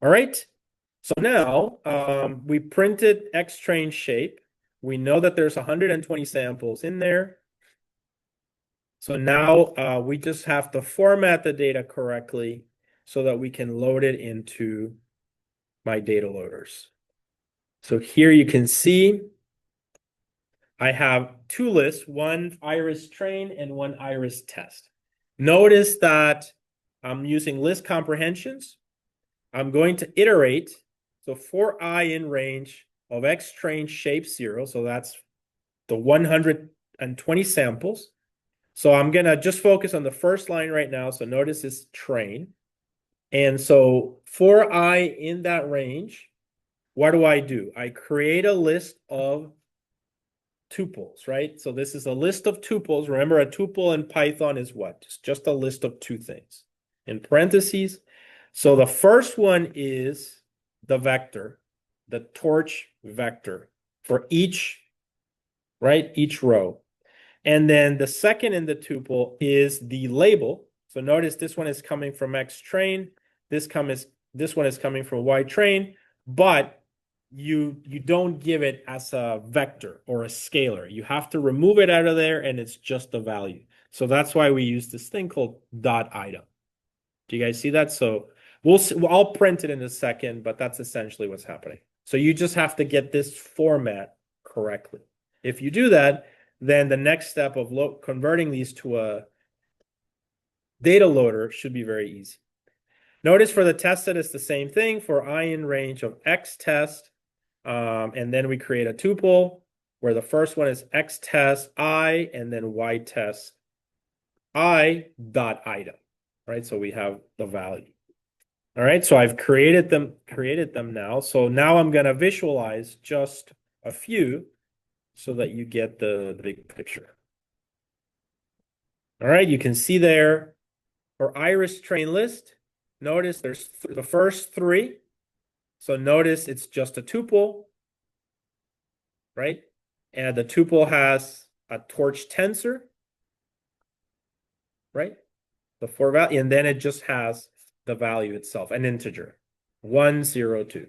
All right. So now we printed X train shape. We know that there's 120 samples in there. So now we just have to format the data correctly so that we can load it into my data loaders. So here you can see I have two lists, one iris train and one iris test. Notice that I'm using list comprehensions. I'm going to iterate. So for I in range of X train shape 0, so that's the 120 samples. So I'm going to just focus on the first line right now. So notice this train. And so for I in that range, what do? I create a list of tuples, right? So this is a list of tuples. Remember, a tuple in Python is what? It's just a list of two things in parentheses. So the first one is the vector, the torch vector for each, right? Each row. And then the second in the tuple is the label. So notice this one is coming from X train. This one is coming from Y train, but you don't give it as a vector or a scalar. You have to remove it out of there and it's just the value. So that's why we use this thing called dot item. Do you guys see that? So I'll print it in a second, but that's essentially what's happening. So you just have to get this format correctly. If you do that, then the next step of converting these to a data loader should be very easy. Notice for the test set, it's the same thing. For I in range of X test, And then we create a tuple where the first one is x test I and then y test I dot item, right? So we have the value. All right, so I've created them now. So now I'm going to visualize just a few so that you get the big picture. All right, you can see there for iris train list, notice there's the first three. So notice it's just a tuple, right? And the tuple has a torch tensor, right? The four value, and then it just has the value itself, an integer, 1, 0, 2.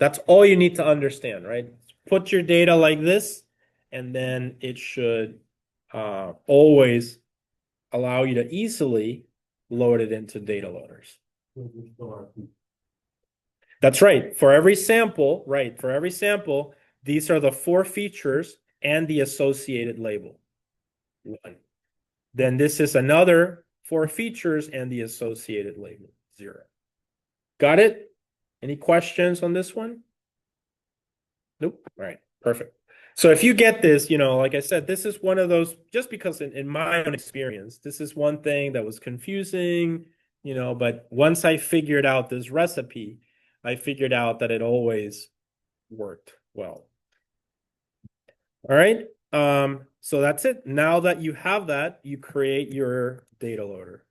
That's all you need to understand, right? Put your data like this, and then it should always allow you to easily load it into data loaders. That's right. For every sample, right? For every sample, these are the 4 features and the associated label. 1. Then this is another 4 features and the associated label. 0. Got it? Any questions on this one? Nope. All right. Perfect. So if you get this, like I said, this is one of those, just because in my own experience, this is one thing that was confusing, but once I figured out this recipe, I figured out that it always worked well. All right. So that's it. Now that you have that, you create your data loader.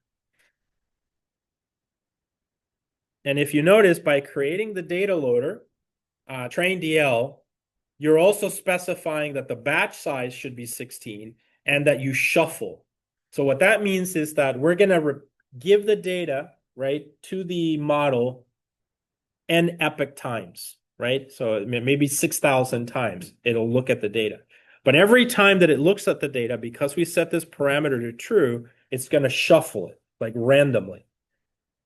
And if you notice, by creating the data loader, train DL, you're also specifying that the batch size should be 16 and that you shuffle. So what that means is that we're going to give the data, right, to the model n epoch times, right? So maybe 6,000 times it'll look at the data. But every time that it looks at the data, because we set this parameter to true, it's going to shuffle it like randomly.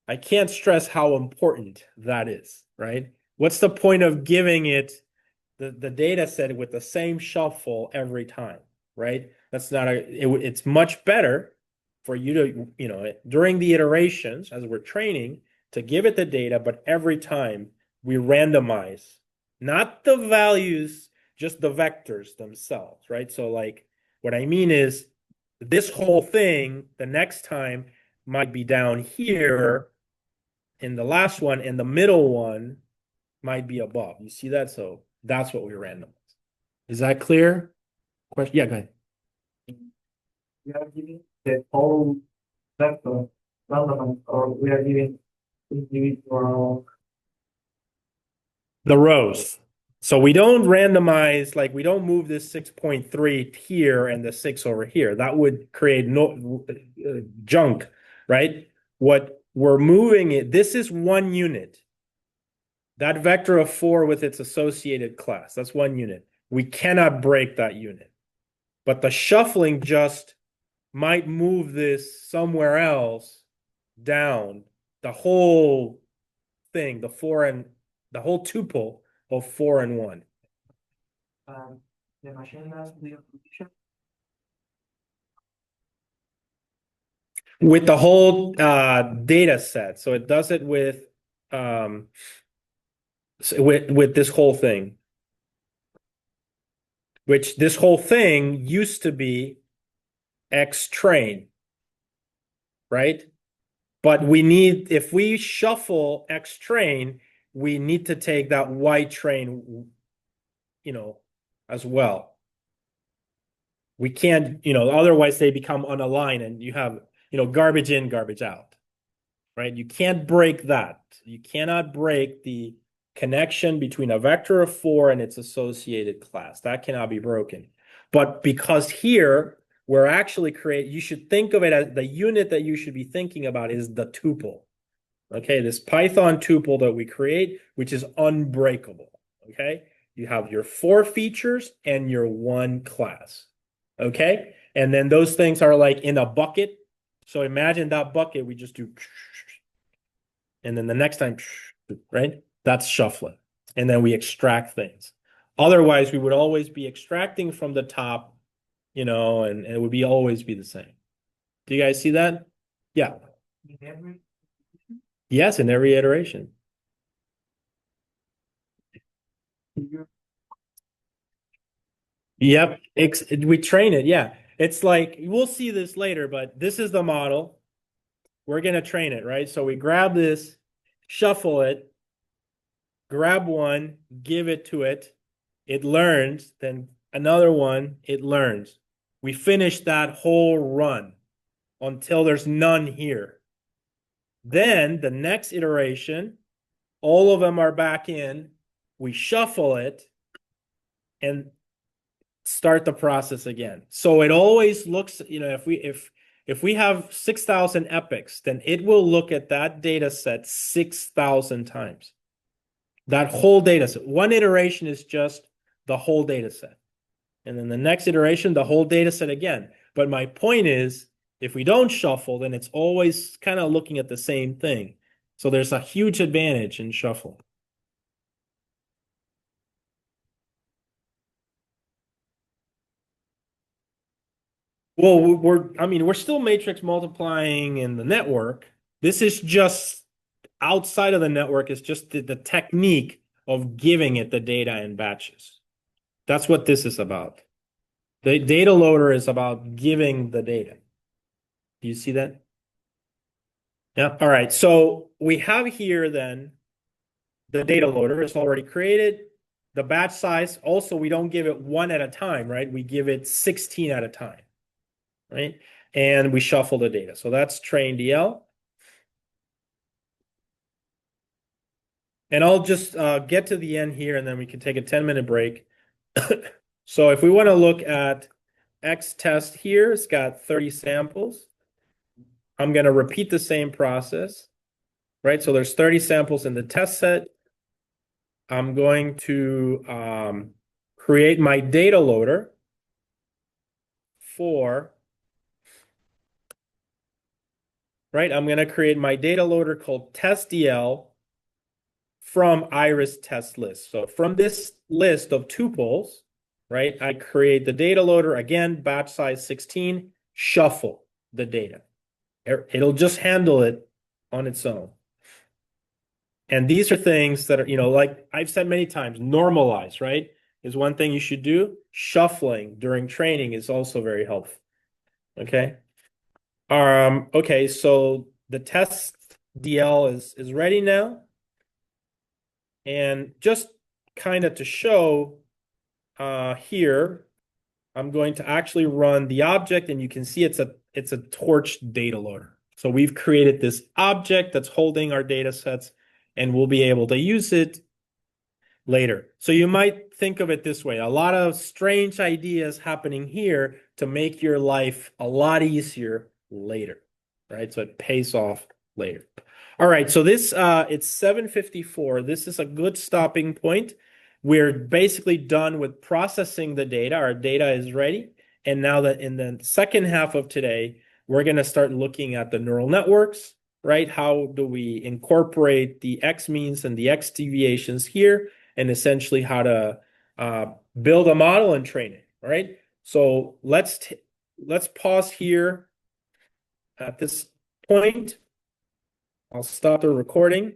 I can't stress how important that is, right? What's the point of giving it the data set with the same shuffle every time, right? That's not it's much better for you to, during the iterations as we're training, to give it the data, but every time we randomize, not the values, just the vectors themselves, right? So like what I mean is this whole thing, the next time might be down here in the last one, and the middle one might be above. You see that? So that's what we randomize. Is that clear? Question? Yeah, go ahead. We are giving the whole vector randomized, or we are giving individual. The rows. So we don't randomize, like we don't move this 6.3 here and the 6 over here. That would create junk, right? What we're moving it, this is one unit. That vector of 4 with its associated class, that's one unit. We cannot break that unit. But the shuffling just might move this somewhere else down. The whole thing, the whole tuple of 4 and 1. The machine has the information. With the whole data set. So it does it with this whole thing. Which this whole thing used to be X train, right? But if we shuffle X train, we need to take that Y train, as well. We can't, otherwise they become unaligned and you have, garbage in, garbage out, right? You can't break that. You cannot break the connection between a vector of 4 and its associated class. That cannot be broken. But because here we're actually you should think of it as the unit that you should be thinking about is the tuple. Okay, this Python tuple that we create, which is unbreakable. Okay, you have your 4 features and your 1 class. Okay, and then those things are like in a bucket. So imagine that bucket, we just do, and then the next time, right? That's shuffling. And then we extract things. Otherwise, we would always be extracting from the top, and it would always be the same. Do you guys see that? Yeah. In every. Yes, in every iteration. Yep, we train it. Yeah, it's like we'll see this later, but this is the model. We're gonna train it, right? So we grab this, shuffle it, grab one, give it to it. It learns, then another one, it learns. We finish that whole run until there's none here. Then the next iteration, all of them are back in. We shuffle it and start the process again. So it always looks, if we have 6,000 epochs, then it will look at that data set 6,000 times. That whole data set. One iteration is just the whole data set. And then the next iteration, the whole data set again. But my point is, if we don't shuffle, then it's always kind of looking at the same thing. So there's a huge advantage in shuffle. Well, we're still matrix multiplying in the network. This is just outside of the network. It's just the technique of giving it the data in batches. That's what this is about. The data loader is about giving the data. Do you see that? Yeah. All right. So we have here then the data loader is already created. The batch size, also, we don't give it one at a time, right? We give it 16 at a time, right? And we shuffle the data. So that's train DL. And I'll just get to the end here, and then we can take a 10-minute break. So if we want to look at X test here, it's got 30 samples. I'm going to repeat the same process, right? So there's 30 samples in the test set. I'm going to create my data loader right? I'm going to create my data loader called testDL from iris test list. So from this list of tuples, right, I create the data loader, again, batch size 16, shuffle the data. It'll just handle it on its own. And these are things that are, like I've said many times, normalize, right, is one thing you should do. Shuffling during training is also very helpful. Okay. Okay, so the test DL is ready now. And just kind of to show here, I'm going to actually run the object, and you can see it's a Torch data loader. So we've created this object that's holding our data sets, and we'll be able to use it later. So you might think of it this way: a lot of strange ideas happening here to make your life a lot easier later, right? So it pays off later. All right, so this it's 7:54. This is a good stopping point. We're basically done with processing the data. Our data is ready. And now that in the second half of today, we're going to start looking at the neural networks, right? How do we incorporate the X means and the X deviations here, and essentially how to build a model and train it, right? So let's pause here at this point. I'll stop the recording.